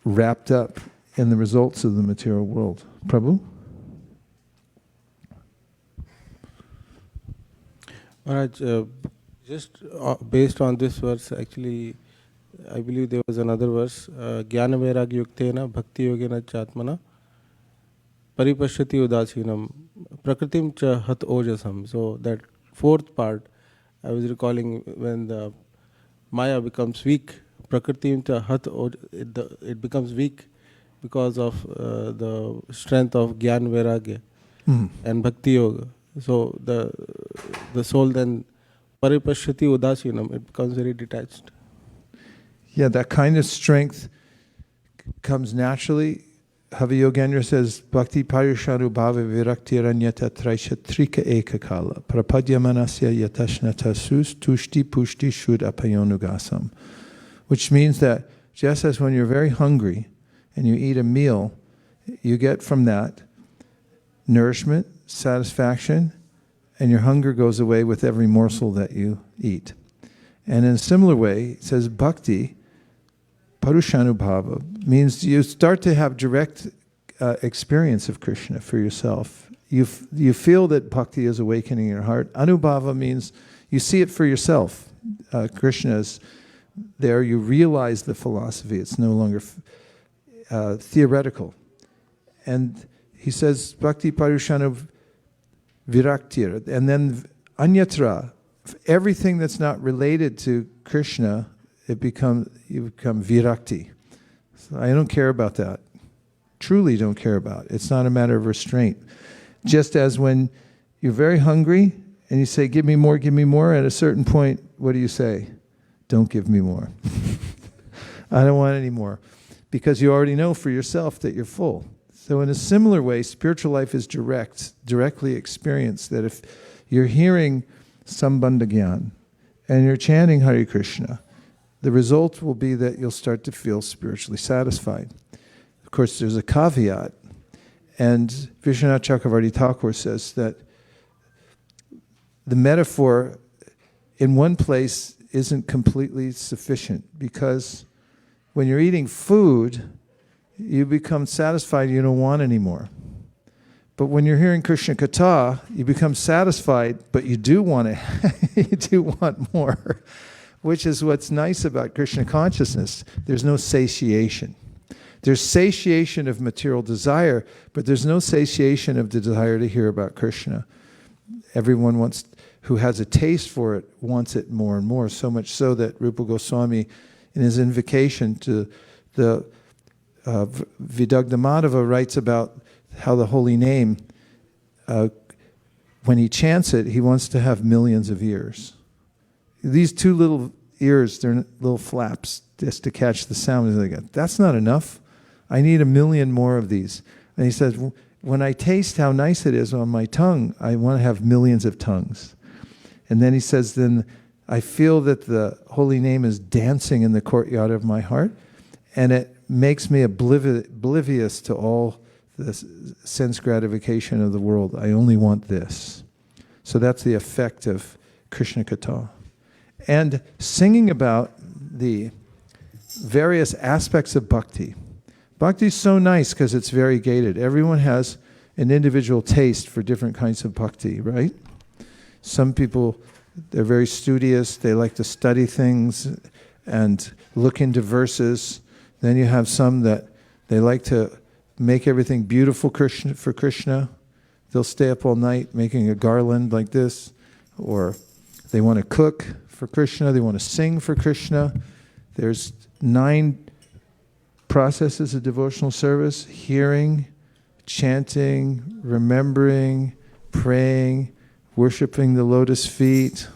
wrapped up in the results of the material world. Prabhu? Maharaj, just based on this verse, actually, I believe there was another verse, Jnana Vairagya Yuktena Bhakti Yogena Chatmana Paripashyati Udasinam Prakritim Cha Hat Ojasam. So that fourth part, I was recalling when the Maya becomes weak, Prakritim Cha Hat it becomes weak because of the strength of Jnana Vairagya and Bhakti Yoga. So the soul then Paripashyati Udasinam, it becomes very detached. Yeah, that kind of strength comes naturally. Havi Yogendra says, Bhakti Parishanu Bhava Virakti Ranyata Traishatrika Ekakala Prapadya Manasya Yatashnata Sus Tushti Pushti Shud Apayonugasam. Which means that just as when you're very hungry and you eat a meal, you get from that nourishment, satisfaction, and your hunger goes away with every morsel that you eat. And in a similar way, it says bhakti, Parushanubhava, means you start to have direct experience of Krishna for yourself. You feel that bhakti is awakening in your heart. Anubhava means you see it for yourself. Krishna is there, you realize the philosophy. It's no longer theoretical. And he says, bhakti Parushanuv Viraktir. And then anyatra, everything that's not related to Krishna, you become virakti. So I don't care about that. Truly don't care about it. It's not a matter of restraint. Just as when you're very hungry and you say, give me more, at a certain point, what do you say? Don't give me more. I don't want any more. Because you already know for yourself that you're full. So in a similar way, spiritual life is directly experienced, that if you're hearing Sambandha Gyan and you're chanting Hare Krishna, the result will be that you'll start to feel spiritually satisfied. Of course, there's a caveat, and Vishwanath Chakravarti Thakur says that the metaphor in one place isn't completely sufficient, because when you're eating food, you become satisfied, you don't want any more. But when you're hearing Krishna Katha, you become satisfied, but you do want it. You do want more, which is what's nice about Krishna consciousness. There's no satiation. There's satiation of material desire, but there's no satiation of the desire to hear about Krishna. Everyone who has a taste for it wants it more and more, so much so that Rupa Goswami, in his invocation to the Vidagdha Madhava, writes about how the holy name when he chants it, he wants to have millions of ears. These two little ears, they're little flaps just to catch the sound. He's like, that's not enough. I need 1 million more of these. And he says, when I taste how nice it is on my tongue, I want to have millions of tongues. And then he says, then I feel that the holy name is dancing in the courtyard of my heart, and it makes me oblivious to all the sense gratification of the world. I only want this. So that's the effect of Krishna Katha. And singing about the various aspects of bhakti. Bhakti is so nice because it's variegated. Everyone has an individual taste for different kinds of bhakti, right? Some people, they're very studious. They like to study things and look into verses. Then you have some that they like to make everything beautiful for Krishna. They'll stay up all night making a garland like this. Or they want to cook for Krishna. They want to sing for Krishna. There's 9 processes of devotional service: hearing, chanting, remembering, praying, worshiping the lotus feet,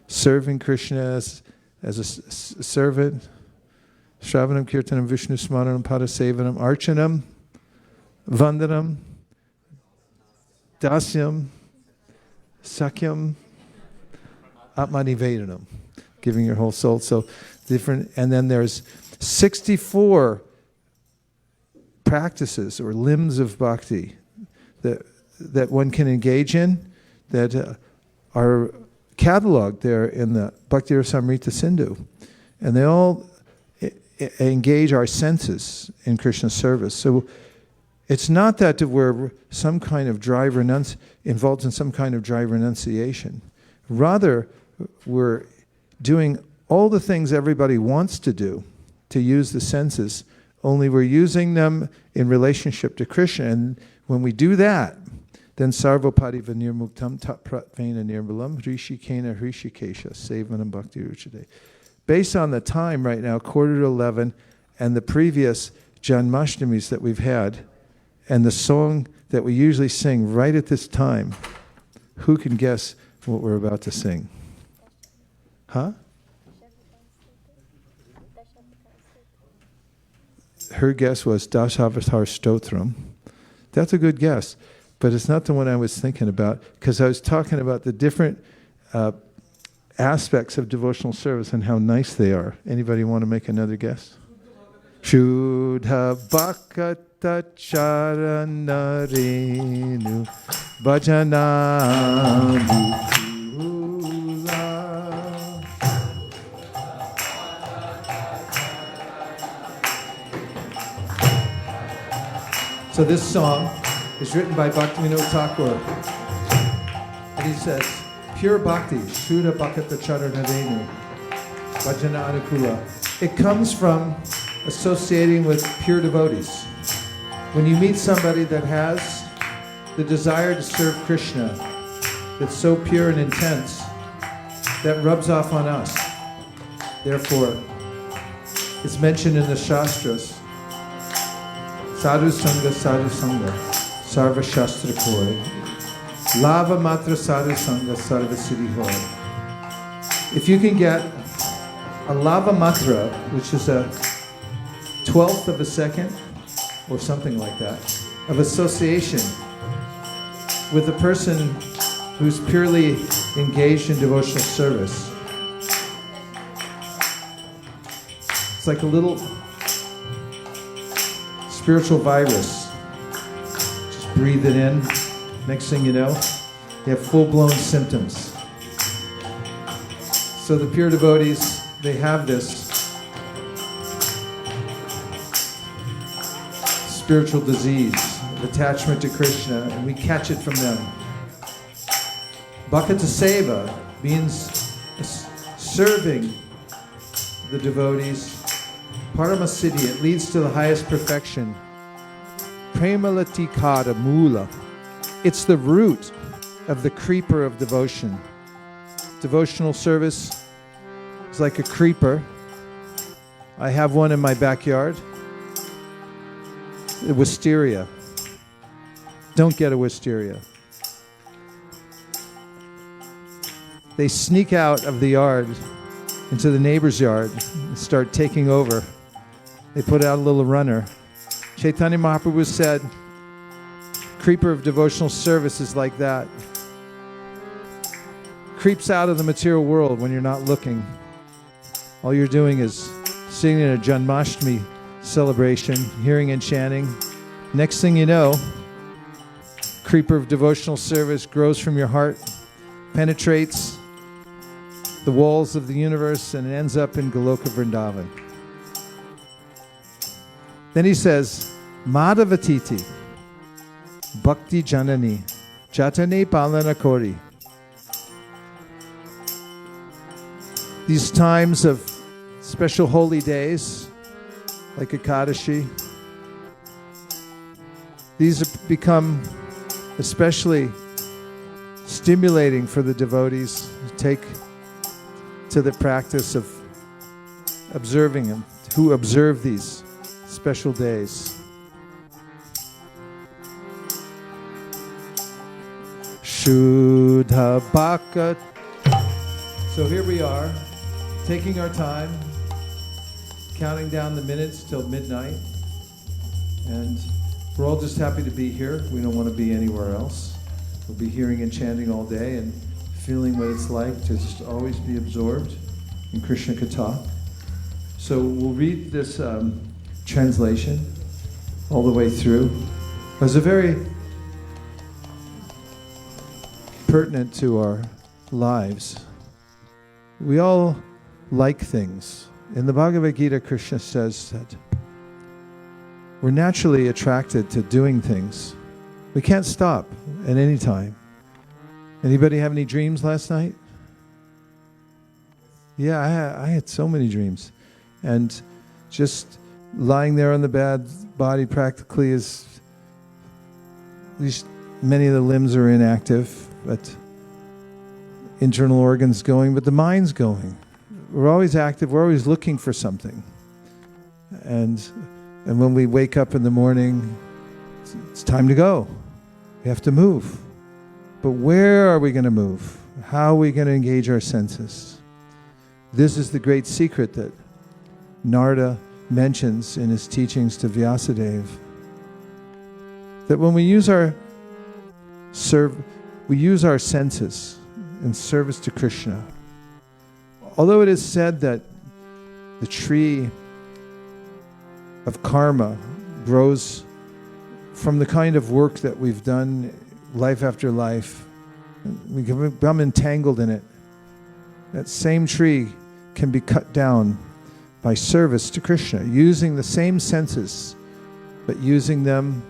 serving Krishna as a servant, Shravanam, Kirtanam, Vishnu Smaranam, Padasevanam, Archanam, Vandanam, Dasyam, Sakyam, Atmanivedanam, giving your whole soul. So different, and then there's 64 practices or limbs of bhakti that one can engage in that are cataloged there in the Bhakti Rasamrita Sindhu. And they all engage our senses in Krishna's service. So it's not that we're some kind of involved in some kind of dry renunciation. Rather, we're doing all the things everybody wants to do, to use the senses, only we're using them in relationship to Krishna. And when we do that, then sarvapadi vanirmuktam tatpratvena nirmalam hrishikena hrishikesha sevanam bhakti ruchade. Based on the time right now, 10:45, and the previous Janmashtamis that we've had, and the song that we usually sing right at this time, who can guess what we're about to sing? Huh? Her guess was Dasavatar Stotram. That's a good guess, but it's not the one I was thinking about, because I was talking about the different aspects of devotional service and how nice they are. Anybody want to make another guess? Shuddha Bhakata Charanarenu Bhajanamu. So this song is written by Bhaktivinoda Thakur. And he says, pure bhakti, Shuddha Bhakata Charanarenu Bhajana Anukula. It comes from associating with pure devotees. When you meet somebody that has the desire to serve Krishna, that's so pure and intense, that rubs off on us. Therefore, it's mentioned in the Shastras, Sadhu Sangha, Sarva Shastra Koi, Lava Matra Sadhu Sangha, Sarva Siddhi Hoy. If you can get a lava matra, which is a 1/12 of a second, or something like that, of association with a person who's purely engaged in devotional service, it's like a little spiritual virus. Just breathe it in. Next thing you know, you have full-blown symptoms. So the pure devotees, they have this spiritual disease of attachment to Krishna, and we catch it from them. Bhakata Seva means serving the devotees. Paramasiddhi, it leads to the highest perfection. Premalatikada Mula, it's the root of the creeper of devotion. Devotional service is like a creeper. I have one in my backyard. Wisteria. don't get a wisteria. They sneak out of the yard into the neighbor's yard and start taking over. They put out a little runner. Chaitanya Mahaprabhu said, creeper of devotional service is like that. Creeps out of the material world when you're not looking. All you're doing is sitting in a Janmashtami celebration, hearing and chanting. Next thing you know, creeper of devotional service grows from your heart, penetrates the walls of the universe, and ends up in Goloka Vrindavan. Then he says, Madhavatiti, Bhakti Janani, Jatane Palana Kori. These times of special holy days, like Ekadashi, these have become especially stimulating for the devotees to take to the practice of observing them, who observe these special days. Shuddha Bhaka. So here we are, taking our time, counting down the minutes till midnight, and we're all just happy to be here. We don't want to be anywhere else. We'll be hearing and chanting all day and feeling what it's like to just always be absorbed in Krishna Katha. So we'll read this translation all the way through. It was a very pertinent to our lives. We all like things. In the Bhagavad Gita, Krishna says that we're naturally attracted to doing things. We can't stop at any time. Anybody have any dreams last night? Yeah, I had so many dreams. And just lying there on the body practically is, at least many of the limbs are inactive, but internal organs going, but the mind's going. We're always active, we're always looking for something. And when we wake up in the morning, it's time to go. We have to move. But where are we going to move? How are we going to engage our senses? This is the great secret that Narada mentions in his teachings to Vyasadeva. That when we use our senses in service to Krishna. Although it is said that the tree of karma grows from the kind of work that we've done life after life, we can become entangled in it. That same tree can be cut down by service to Krishna, using the same senses, but using them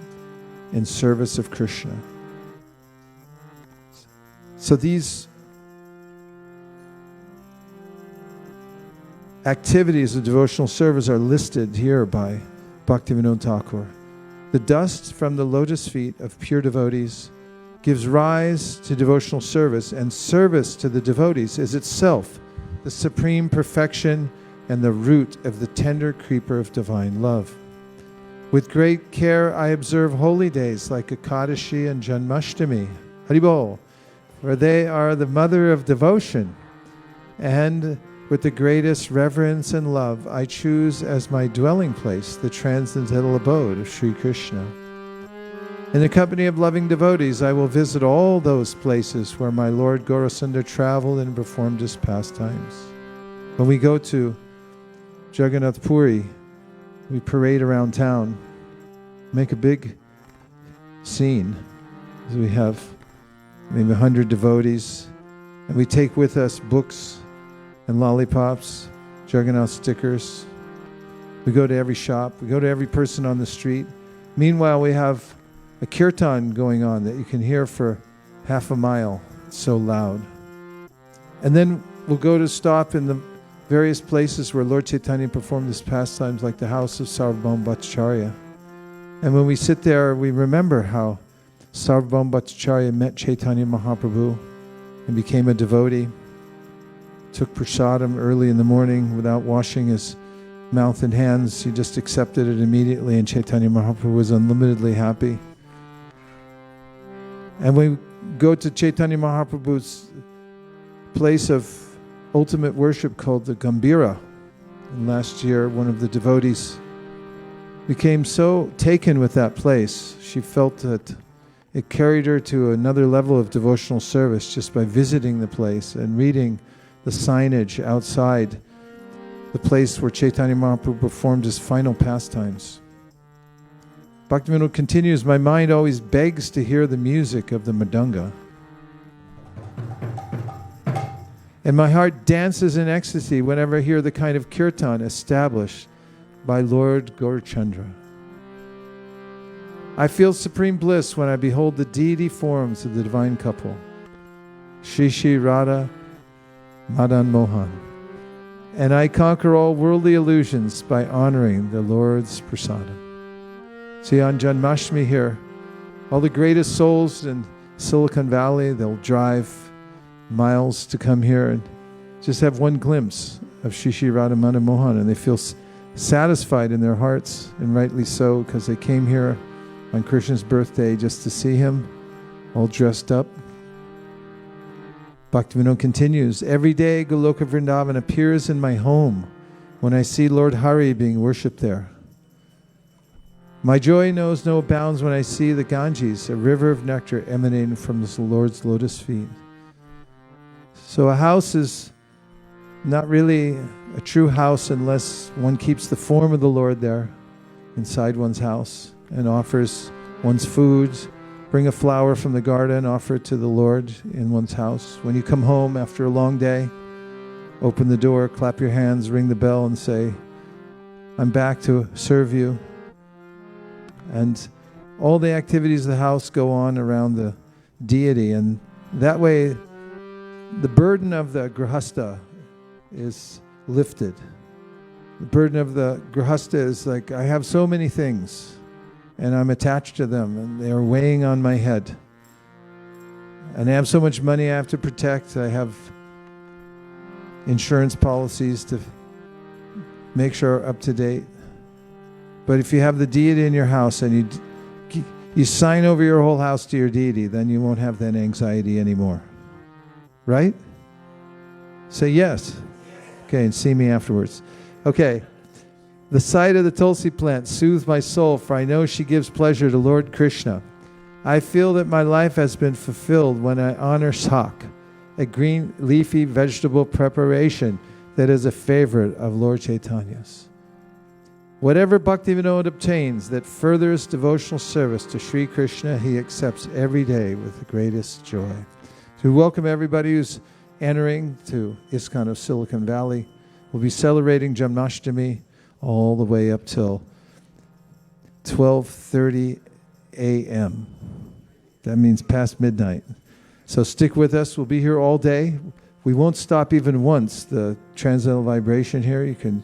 in service of Krishna. So these activities of devotional service are listed here by Bhaktivinoda Thakur. The dust from the lotus feet of pure devotees gives rise to devotional service, and service to the devotees is itself the supreme perfection and the root of the tender creeper of divine love. With great care I observe holy days like Ekadashi and Janmashtami, Haribol, for they are the mother of devotion, and with the greatest reverence and love I choose as my dwelling place the transcendental abode of Sri Krishna. In the company of loving devotees, I will visit all those places where my Lord Gaurasundar traveled and performed his pastimes. When we go to Jagannath Puri, we parade around town, make a big scene. We have maybe 100 devotees, and we take with us books and lollipops, Jagannath stickers. We go to every shop, we go to every person on the street. Meanwhile, we have a kirtan going on that you can hear for half a mile. It's so loud. And then we'll go to stop in the various places where Lord Chaitanya performed his pastimes, like the house of Sarvabhauma Bhattacharya. And when we sit there, we remember how Sarvabhauma Bhattacharya met Chaitanya Mahaprabhu and became a devotee, took prasadam early in the morning without washing his mouth and hands. He just accepted it immediately, and Chaitanya Mahaprabhu was unlimitedly happy. And we go to Chaitanya Mahaprabhu's place of ultimate worship called the Gambhira. And last year, one of the devotees became so taken with that place, she felt that it carried her to another level of devotional service just by visiting the place and reading the signage outside the place where Chaitanya Mahaprabhu performed his final pastimes. Bhaktivinoda continues, my mind always begs to hear the music of the mridanga. And my heart dances in ecstasy whenever I hear the kind of kirtan established by Lord Gaurachandra. I feel supreme bliss when I behold the deity forms of the divine couple, Shri Shri Radha, Madan Mohan. And I conquer all worldly illusions by honoring the Lord's prasadam. See, on Janmashtami here, all the greatest souls in Silicon Valley, they'll drive miles to come here and just have one glimpse of Shri Shri Radha Madan Mohan, and they feel satisfied in their hearts, and rightly so, because they came here on Krishna's birthday just to see him, all dressed up. Bhaktivinoda continues, every day Goloka Vrindavan appears in my home when I see Lord Hari being worshipped there. My joy knows no bounds when I see the Ganges, a river of nectar emanating from the Lord's lotus feet. So a house is not really a true house unless one keeps the form of the Lord there inside one's house and offers one's foods, bring a flower from the garden, offer it to the Lord in one's house. When you come home after a long day, open the door, clap your hands, ring the bell and say, I'm back to serve you. And all the activities of the house go on around the deity, and that way the burden of the grihastha is lifted. The burden of the grihastha is like, I have so many things and I'm attached to them and they are weighing on my head. And I have so much money I have to protect. I have insurance policies to make sure up to date. But if you have the deity in your house and you sign over your whole house to your deity, then you won't have that anxiety anymore. Right? Say yes. Okay, and see me afterwards. Okay. The sight of the tulsi plant soothes my soul, for I know she gives pleasure to Lord Kṛṣṇa. I feel that my life has been fulfilled when I honor sak, a green leafy vegetable preparation that is a favorite of Lord Chaitanya's. Whatever Bhaktivinoda obtains that furthers devotional service to Sri Krishna, he accepts every day with the greatest joy. So we welcome everybody who's entering to ISKCON of Silicon Valley. We'll be celebrating Janmashtami all the way up till 12:30 a.m. That means past midnight. So stick with us. We'll be here all day. We won't stop even once. The transcendental vibration here, you can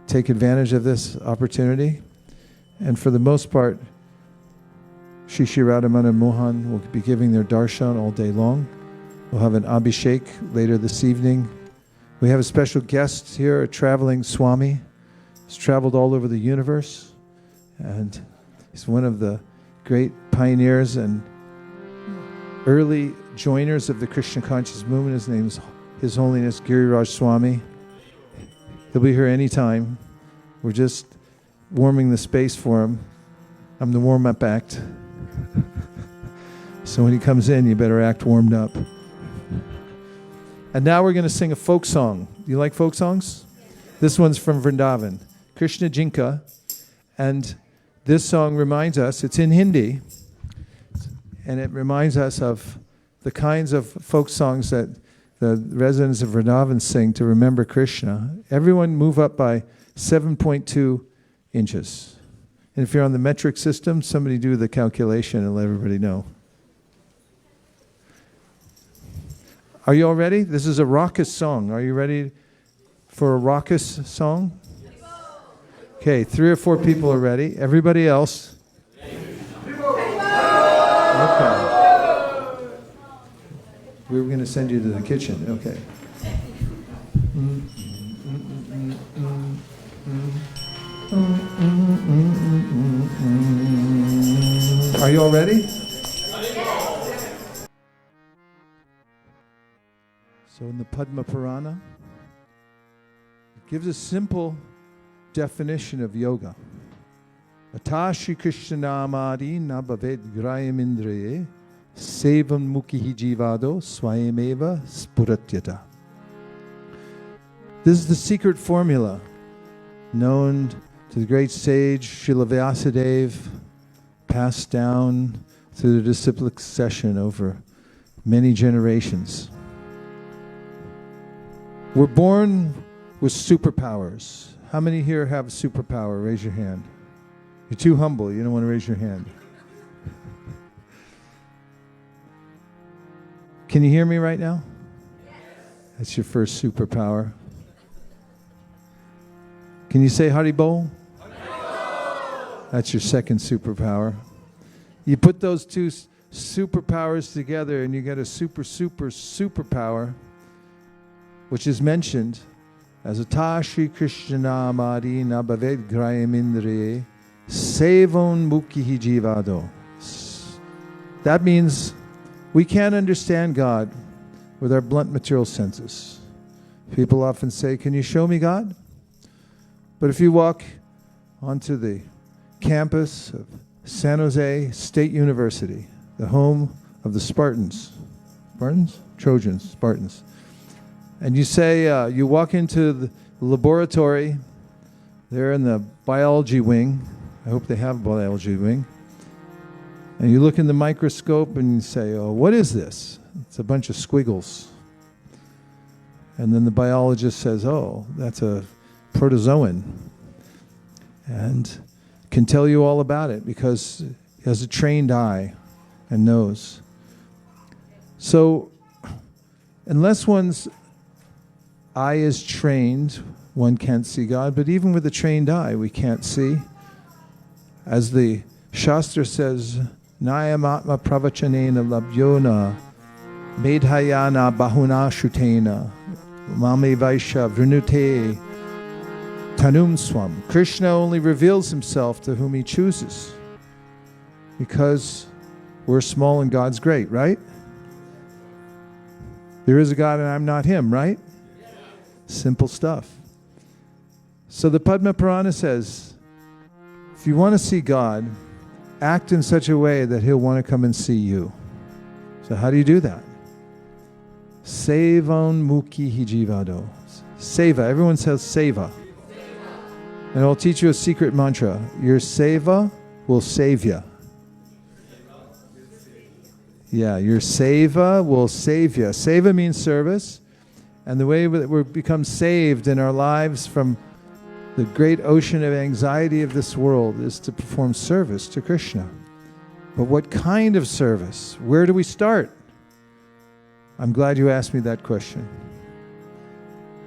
take advantage of this opportunity. And for the most part, Shri Shri Radha Madan Mohan will be giving their darshan all day long. We'll have an abhishek later this evening. We have a special guest here, a traveling Swami. He's traveled all over the universe, and he's one of the great pioneers and early joiners of the Krishna conscious movement. His name's His Holiness Giriraj Swami. He'll be here anytime. We're just warming the space for him. I'm the warm-up act. So when he comes in, you better act warmed up. And now we're going to sing a folk song. You like folk songs? This one's from Vrindavan, Krishna Jinka. And this song reminds us, it's in Hindi, and it reminds us of the kinds of folk songs that the residents of Vrindavan sing to remember Krishna. Everyone move up by 7.2 inches. And if you're on the metric system, somebody do the calculation and let everybody know. Are you all ready? This is a raucous song. Are you ready for a raucous song? Okay, 3 or 4 people are ready. Everybody else? Okay. We were going to send you to the kitchen. Okay. Are you all ready? the Padma Purana. It gives a simple definition of yoga. Atashi Krishnamadi nabhaved grayam indraye sevam mukhi jivado swayameva spuratyata. This is the secret formula known to the great sage Srila Vyasadeva, passed down through the disciplic succession over many generations. We're born with superpowers. How many here have a superpower? Raise your hand. You're too humble. You don't want to raise your hand. Can you hear me right now? Yes. That's your first superpower. Can you say Hari Bol? That's your second superpower. You put those two superpowers together and you get a superpower, which is mentioned as Atashi Krishnamadi nabhaved grayam indriye sevon mukhi jivado. That means we can't understand God with our blunt material senses. People often say, can you show me God? But if you walk onto the campus of San Jose State University, the home of the Spartans, Trojans, Spartans, and you say, you walk into the laboratory, they're in the biology wing, I hope they have a biology wing, and you look in the microscope and you say, oh, what is this? It's a bunch of squiggles. And then the biologist says, oh, that's a protozoan, and can tell you all about it because he has a trained eye and knows. So unless one's eye is trained, one can't see God, but even with a trained eye, we can't see. As the Shastra says, Nayamatma pravachanena labhyona medhayana bahuna shutena mame vaisha vrinute tanum swam. Krishna only reveals himself to whom he chooses because we're small and God's great, right? There is a God and I'm not him, right? Simple stuff. So the Padma Purana says, if you want to see God, act in such a way that he'll want to come and see you. So how do you do that? Sevan mukhi jivado. Seva. Everyone says seva. And I'll teach you a secret mantra. Your seva will save you. Yeah, your seva will save you. Seva means service. And the way that we become saved in our lives from the great ocean of anxiety of this world is to perform service to Krishna. But what kind of service? Where do we start? I'm glad you asked me that question.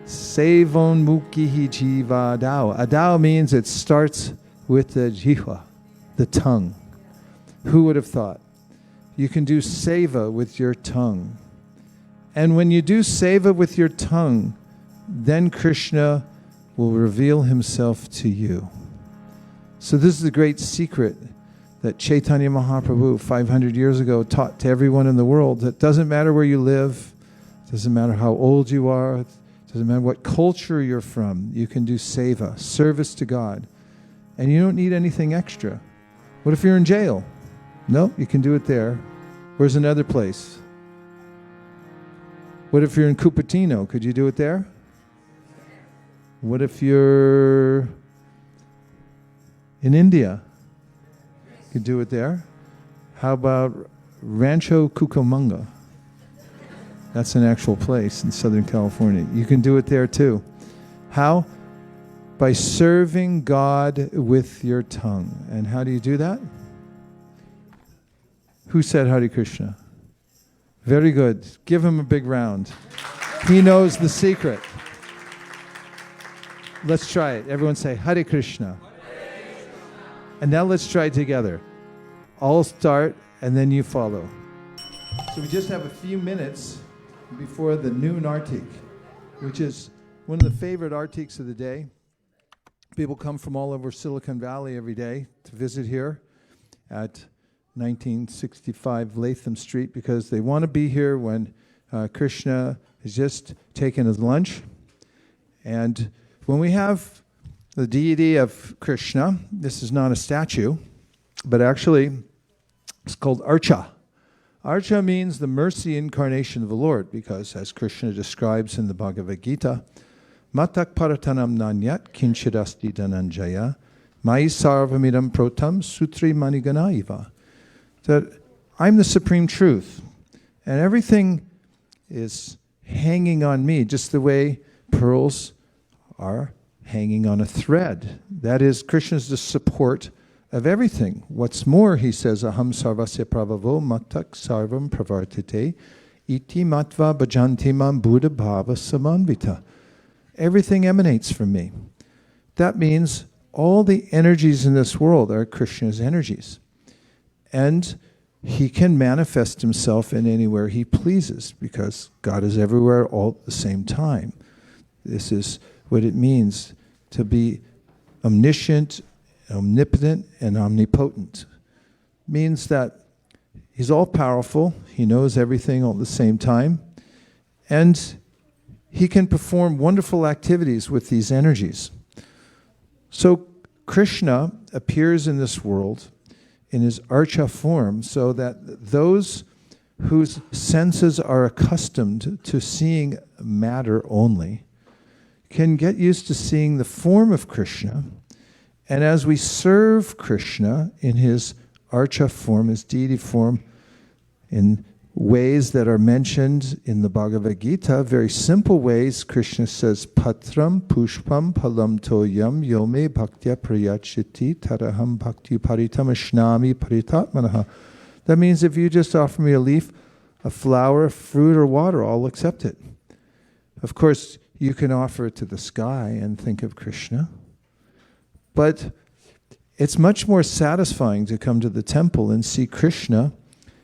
Sevon mukhi jiva adao. Adao means it starts with the jiva, the tongue. Who would have thought? You can do seva with your tongue. And when you do seva with your tongue, then Krishna will reveal himself to you. So this is the great secret that Chaitanya Mahaprabhu 500 years ago taught to everyone in the world. That doesn't matter where you live, doesn't matter how old you are, doesn't matter what culture you're from, you can do seva, service to God. And you don't need anything extra. What if you're in jail? No, you can do it there. Where's another place? What if you're in Cupertino? Could you do it there? What if you're in India? You could do it there. How about Rancho Cucamonga? That's an actual place in Southern California. You can do it there too. How? By serving God with your tongue. And how do you do that? Who said Hare Krishna? Very good. Give him a big round. He knows the secret. Let's try it. Everyone say Hare Krishna. Hare Krishna. And now let's try it together. I'll start and then you follow. So we just have a few minutes before the noon artik, which is one of the favorite artiks of the day. People come from all over Silicon Valley every day to visit here at 1965 Latham Street because they want to be here when Krishna has just taken his lunch. And when we have the deity of Krishna, this is not a statue, but actually it's called Archa. Archa means the mercy incarnation of the Lord, because as Krishna describes in the Bhagavad Gita, Matak paratanam nanyat kinchidasti dhananjaya mai sarvamidam protam sutri manigana iva. That I'm the supreme truth, and everything is hanging on me, just the way pearls are hanging on a thread. That is, Krishna is the support of everything. What's more, he says, aham sarvasya pravavo matak sarvam pravartite iti matva bhajanti mam buddha bhava samanvita. Everything emanates from me. That means all the energies in this world are Krishna's energies. And he can manifest himself in anywhere he pleases, because God is everywhere all at the same time. This is what it means to be omniscient, omnipotent, and omnipotent. Means that he's all-powerful, he knows everything all at the same time, and he can perform wonderful activities with these energies. So Krishna appears in this world in his Archa form, so that those whose senses are accustomed to seeing matter only can get used to seeing the form of Krishna. And as we serve Krishna in his Archa form, his deity form, in ways that are mentioned in the Bhagavad Gita, very simple ways, Krishna says, Patram pushpam palam toyam yome bhaktya prayachiti taraham bhakti paritam ashnami paritatmanaha. That means if you just offer me a leaf, a flower, fruit, or water, I'll accept it. Of course, you can offer it to the sky and think of Krishna. But it's much more satisfying to come to the temple and see Krishna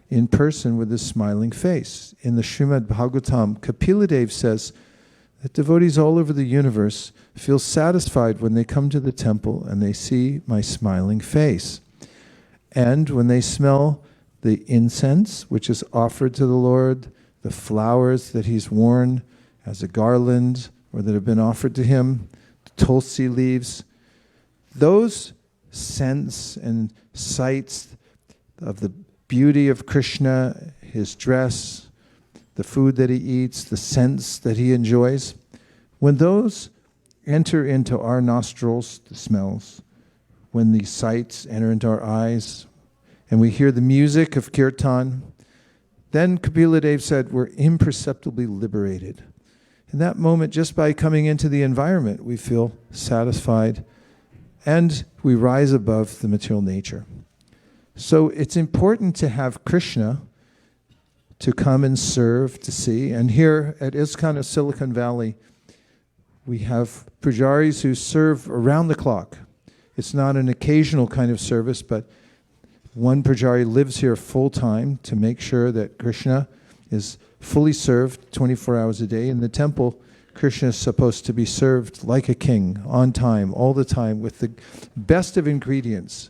in person with his smiling face. In the Srimad Bhagavatam, Kapila says that devotees all over the universe feel satisfied when they come to the temple and they see my smiling face. And when they smell the incense, which is offered to the Lord, the flowers that he's worn as a garland or that have been offered to him, the tulsi leaves, those scents and sights of the beauty of Krishna, his dress, the food that he eats, the scents that he enjoys, when those enter into our nostrils, the smells, when these sights enter into our eyes, and we hear the music of kirtan, then Kapila Dev said we're imperceptibly liberated. In that moment, just by coming into the environment, we feel satisfied and we rise above the material nature. So it's important to have Krishna to come and serve, to see. And here at ISKCON of Silicon Valley, we have pujaris who serve around the clock. It's not an occasional kind of service, but one pujari lives here full time to make sure that Krishna is fully served 24 hours a day. In the temple, Krishna is supposed to be served like a king, on time, all the time, with the best of ingredients.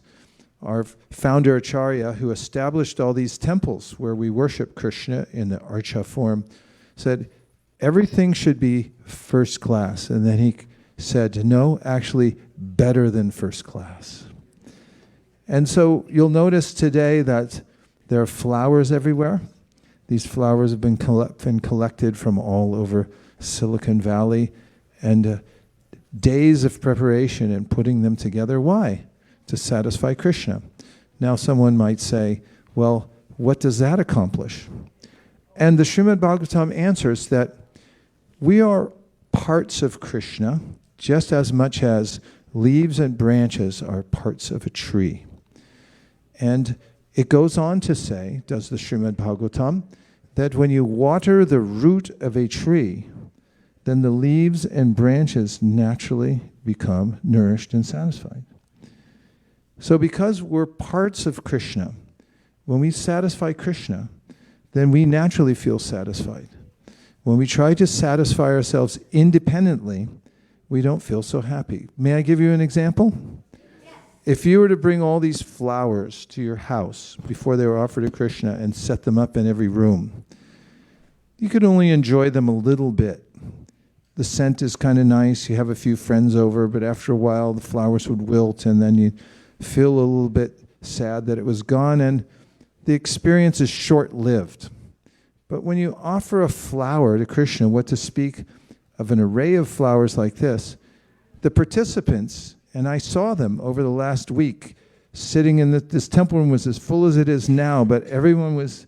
Our founder Acharya, who established all these temples where we worship Krishna in the Archa form, said everything should be first class. And then he said, no, actually better than first class. And so you'll notice today that there are flowers everywhere. These flowers have been collected from all over Silicon Valley, and days of preparation and putting them together. Why? To satisfy Krishna. Now someone might say, well, what does that accomplish? And the Srimad Bhagavatam answers that we are parts of Krishna just as much as leaves and branches are parts of a tree. And it goes on to say, does the Srimad Bhagavatam, that when you water the root of a tree, then the leaves and branches naturally become nourished and satisfied. So because we're parts of Krishna, when we satisfy Krishna, then we naturally feel satisfied. When we try to satisfy ourselves independently, we don't feel so happy. May I give you an example? If you were to bring all these flowers to your house before they were offered to Krishna and set them up in every room, you could only enjoy them a little bit. The scent is kind of nice. You have a few friends over, but after a while the flowers would wilt and then you feel a little bit sad that it was gone, and the experience is short-lived. But when you offer a flower to Kṛṣṇa, what to speak of an array of flowers like this, the participants, and I saw them over the last week, sitting in this temple room was as full as it is now, but everyone was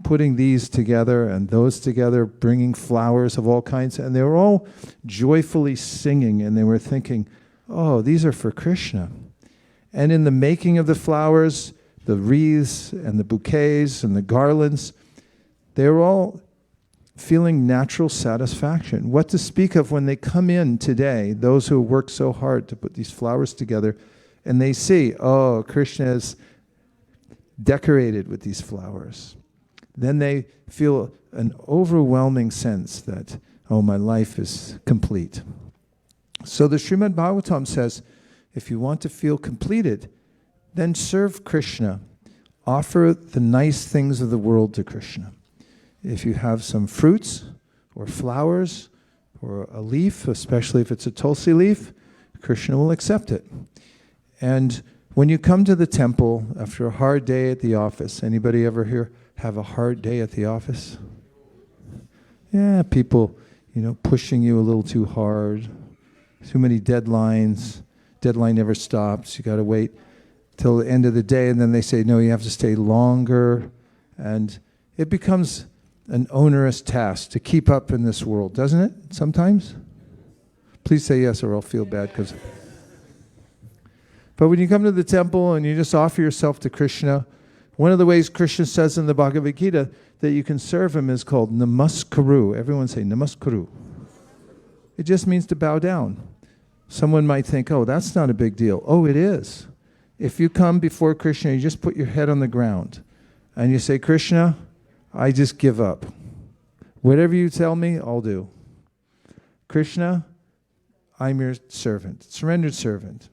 putting these together and those together, bringing flowers of all kinds, and they were all joyfully singing, and they were thinking, oh, these are for Kṛṣṇa. And in the making of the flowers, the wreaths and the bouquets and the garlands, they were all feeling natural satisfaction. What to speak of when they come in today, those who work so hard to put these flowers together, and they see, oh, Kṛṣṇa is decorated with these flowers. Then they feel an overwhelming sense that, oh, my life is complete. So the Srimad Bhagavatam says, if you want to feel completed, then serve Kṛṣṇa. Offer the nice things of the world to Kṛṣṇa. If you have some fruits or flowers or a leaf, especially if it's a tulsi leaf, Kṛṣṇa will accept it. And when you come to the temple after a hard day at the office, anybody ever here have a hard day at the office? Yeah, people, pushing you a little too hard, too many deadlines, deadline never stops, you got to wait till the end of the day, and then they say, no, you have to stay longer, and it becomes an onerous task to keep up in this world, doesn't it, sometimes? Please say yes or I'll feel bad. But when you come to the temple and you just offer yourself to Kṛṣṇa, one of the ways Kṛṣṇa says in the Bhagavad Gita that you can serve him is called namaskaru. Everyone say namaskaru. It just means to bow down. Someone might think, oh, that's not a big deal. Oh, it is. If you come before Kṛṣṇa, you just put your head on the ground and you say, Kṛṣṇa, I just give up. Whatever you tell me, I'll do. Kṛṣṇa, I'm your servant, surrendered servant.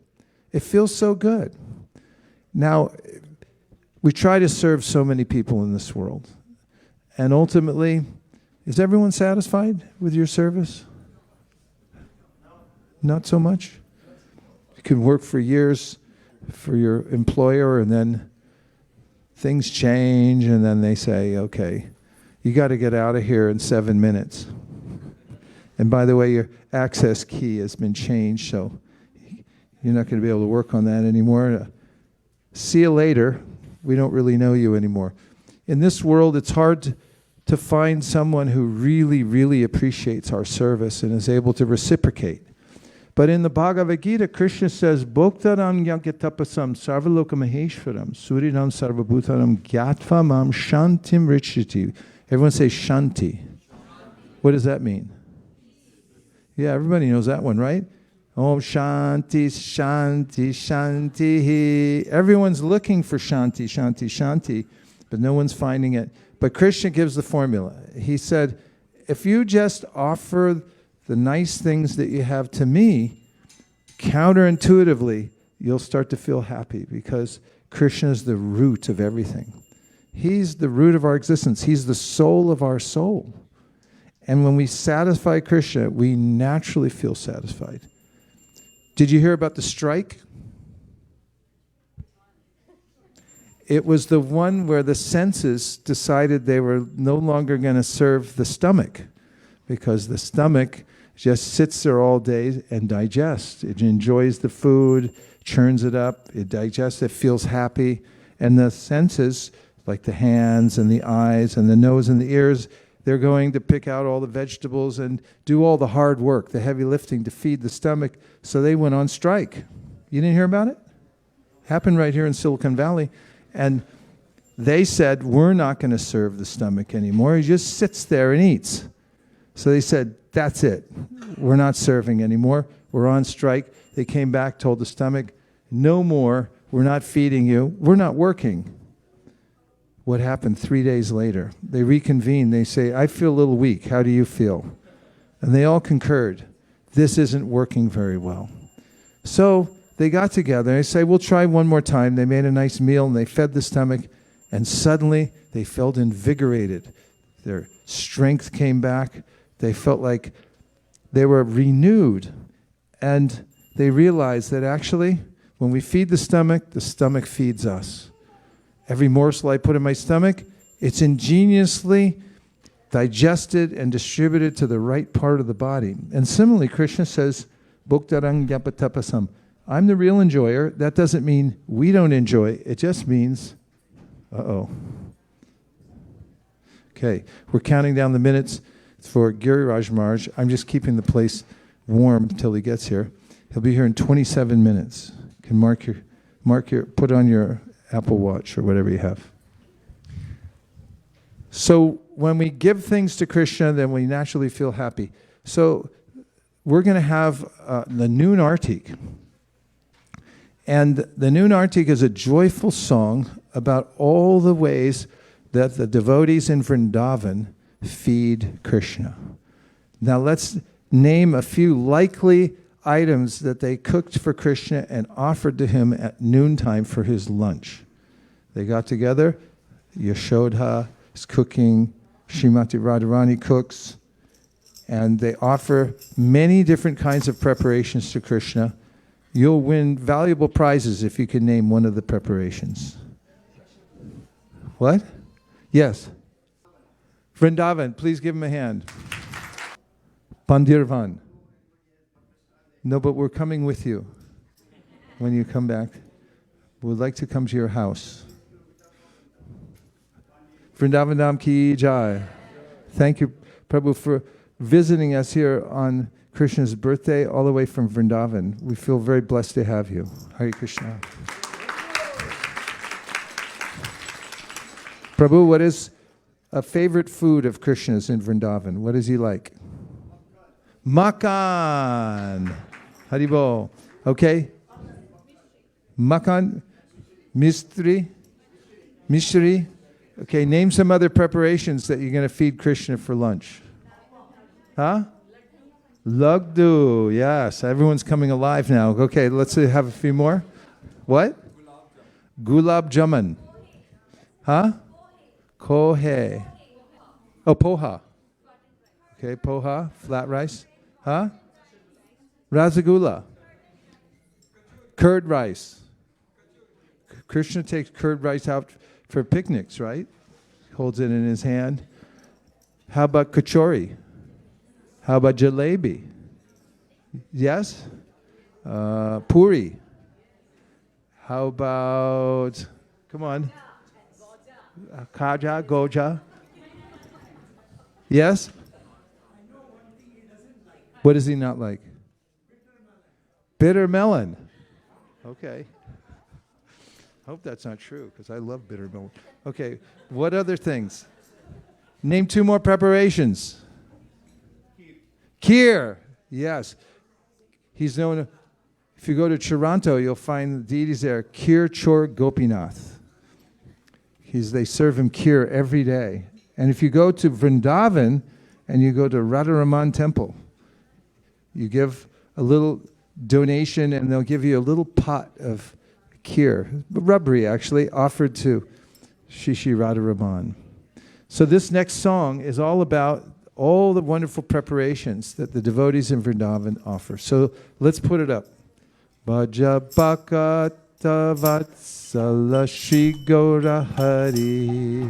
It feels so good. Now, we try to serve so many people in this world. And ultimately, is everyone satisfied with your service? Not so much? You can work for years for your employer, and then things change, and then they say, okay, you got to get out of here in 7 minutes. And by the way, your access key has been changed, so you're not going to be able to work on that anymore. See you later. We don't really know you anymore. In this world, it's hard to find someone who really, really appreciates our service and is able to reciprocate. But in the Bhagavad Gita, Kṛṣṇa says, Bhoktaram yagyatapasam sarvaloka maheshwaram surinam sarvabhutaram gyatva mam shantim richiti. Everyone say shanti. What does that mean? Yeah, everybody knows that one, right? Om shanti, shanti, shanti. Everyone's looking for shanti, shanti, shanti, but no one's finding it. But Kṛṣṇa gives the formula. He said, if you just offer the nice things that you have to me, counterintuitively, you'll start to feel happy, because Kṛṣṇa is the root of everything. He's the root of our existence. He's the soul of our soul. And when we satisfy Kṛṣṇa, we naturally feel satisfied. Did you hear about the strike? It was the one where the senses decided they were no longer going to serve the stomach, because the stomach just sits there all day and digests. It enjoys the food, churns it up, it digests, it feels happy. And the senses, like the hands and the eyes and the nose and the ears, they're going to pick out all the vegetables and do all the hard work, the heavy lifting to feed the stomach. So they went on strike. You didn't hear about it? Happened right here in Silicon Valley. And they said, we're not going to serve the stomach anymore. He just sits there and eats. So they said, that's it. We're not serving anymore. We're on strike. They came back, told the stomach, no more. We're not feeding you. We're not working. What happened 3 days later? They reconvene. They say, I feel a little weak. How do you feel? And they all concurred. This isn't working very well. So they got together. They say, we'll try one more time. They made a nice meal and they fed the stomach. And suddenly they felt invigorated. Their strength came back. They felt like they were renewed. And they realized that actually, when we feed the stomach feeds us. Every morsel I put in my stomach, it's ingeniously digested and distributed to the right part of the body. And similarly, Krishna says, Bhuktarang yapatapasam. I'm the real enjoyer. That doesn't mean we don't enjoy. It just means, Okay, we're counting down the minutes for Giriraj Maharaj. I'm just keeping the place warm till he gets here. He'll be here in 27 minutes. You can put on your Apple Watch or whatever you have. So when we give things to Krishna, then we naturally feel happy. So we're going to have the Noon Artik. And the Noon Artik is a joyful song about all the ways that the devotees in Vrindavan feed Krishna. Now let's name a few likely items that they cooked for Krishna and offered to him at noontime for his lunch. They got together, Yashodha is cooking, Srimati Radharani cooks, and they offer many different kinds of preparations to Krishna. You'll win valuable prizes if you can name one of the preparations. What? Yes. Vrindavan, please give him a hand. Pandirvan. No, but we're coming with you when you come back. We'd like to come to your house. Vrindavan Dham ki jai. Thank you, Prabhu, for visiting us here on Krishna's birthday all the way from Vrindavan. We feel very blessed to have you. Hare Krishna. Prabhu, what is a favorite food of Krishna's in Vrindavan? What does he like? Makan. Haribol. Okay. Makan. Mistri. Mishri. Okay, name some other preparations that you're going to feed Krishna for lunch. Huh? Lagdu. Yes, everyone's coming alive now. Okay, let's have a few more. What? Gulab jamun. Huh? Kohe. Oh, poha. Okay, poha, flat rice. Huh? Rasagula. Curd rice. Krishna takes curd rice out for picnics, right? Holds it in his hand. How about kachori? How about jalebi? Yes? Puri. How about, come on. Kaja, goja. Yes? What does he not like? Bitter melon. Okay. Hope that's not true, because I love bitter melon. Okay, what other things? Name two more preparations. Kheer. Yes. He's known, if you go to Toronto, you'll find the deities there. Kheer Chor Gopinath. They serve him kheer every day. And if you go to Vrindavan and you go to Radharaman temple, you give a little donation and they'll give you a little pot of kheer, rubbery actually, offered to Shishi Radharaman. So this next song is all about all the wonderful preparations that the devotees in Vrindavan offer. So let's put it up. Bhaja Bhakata Vatsala Shri Gaura Hari.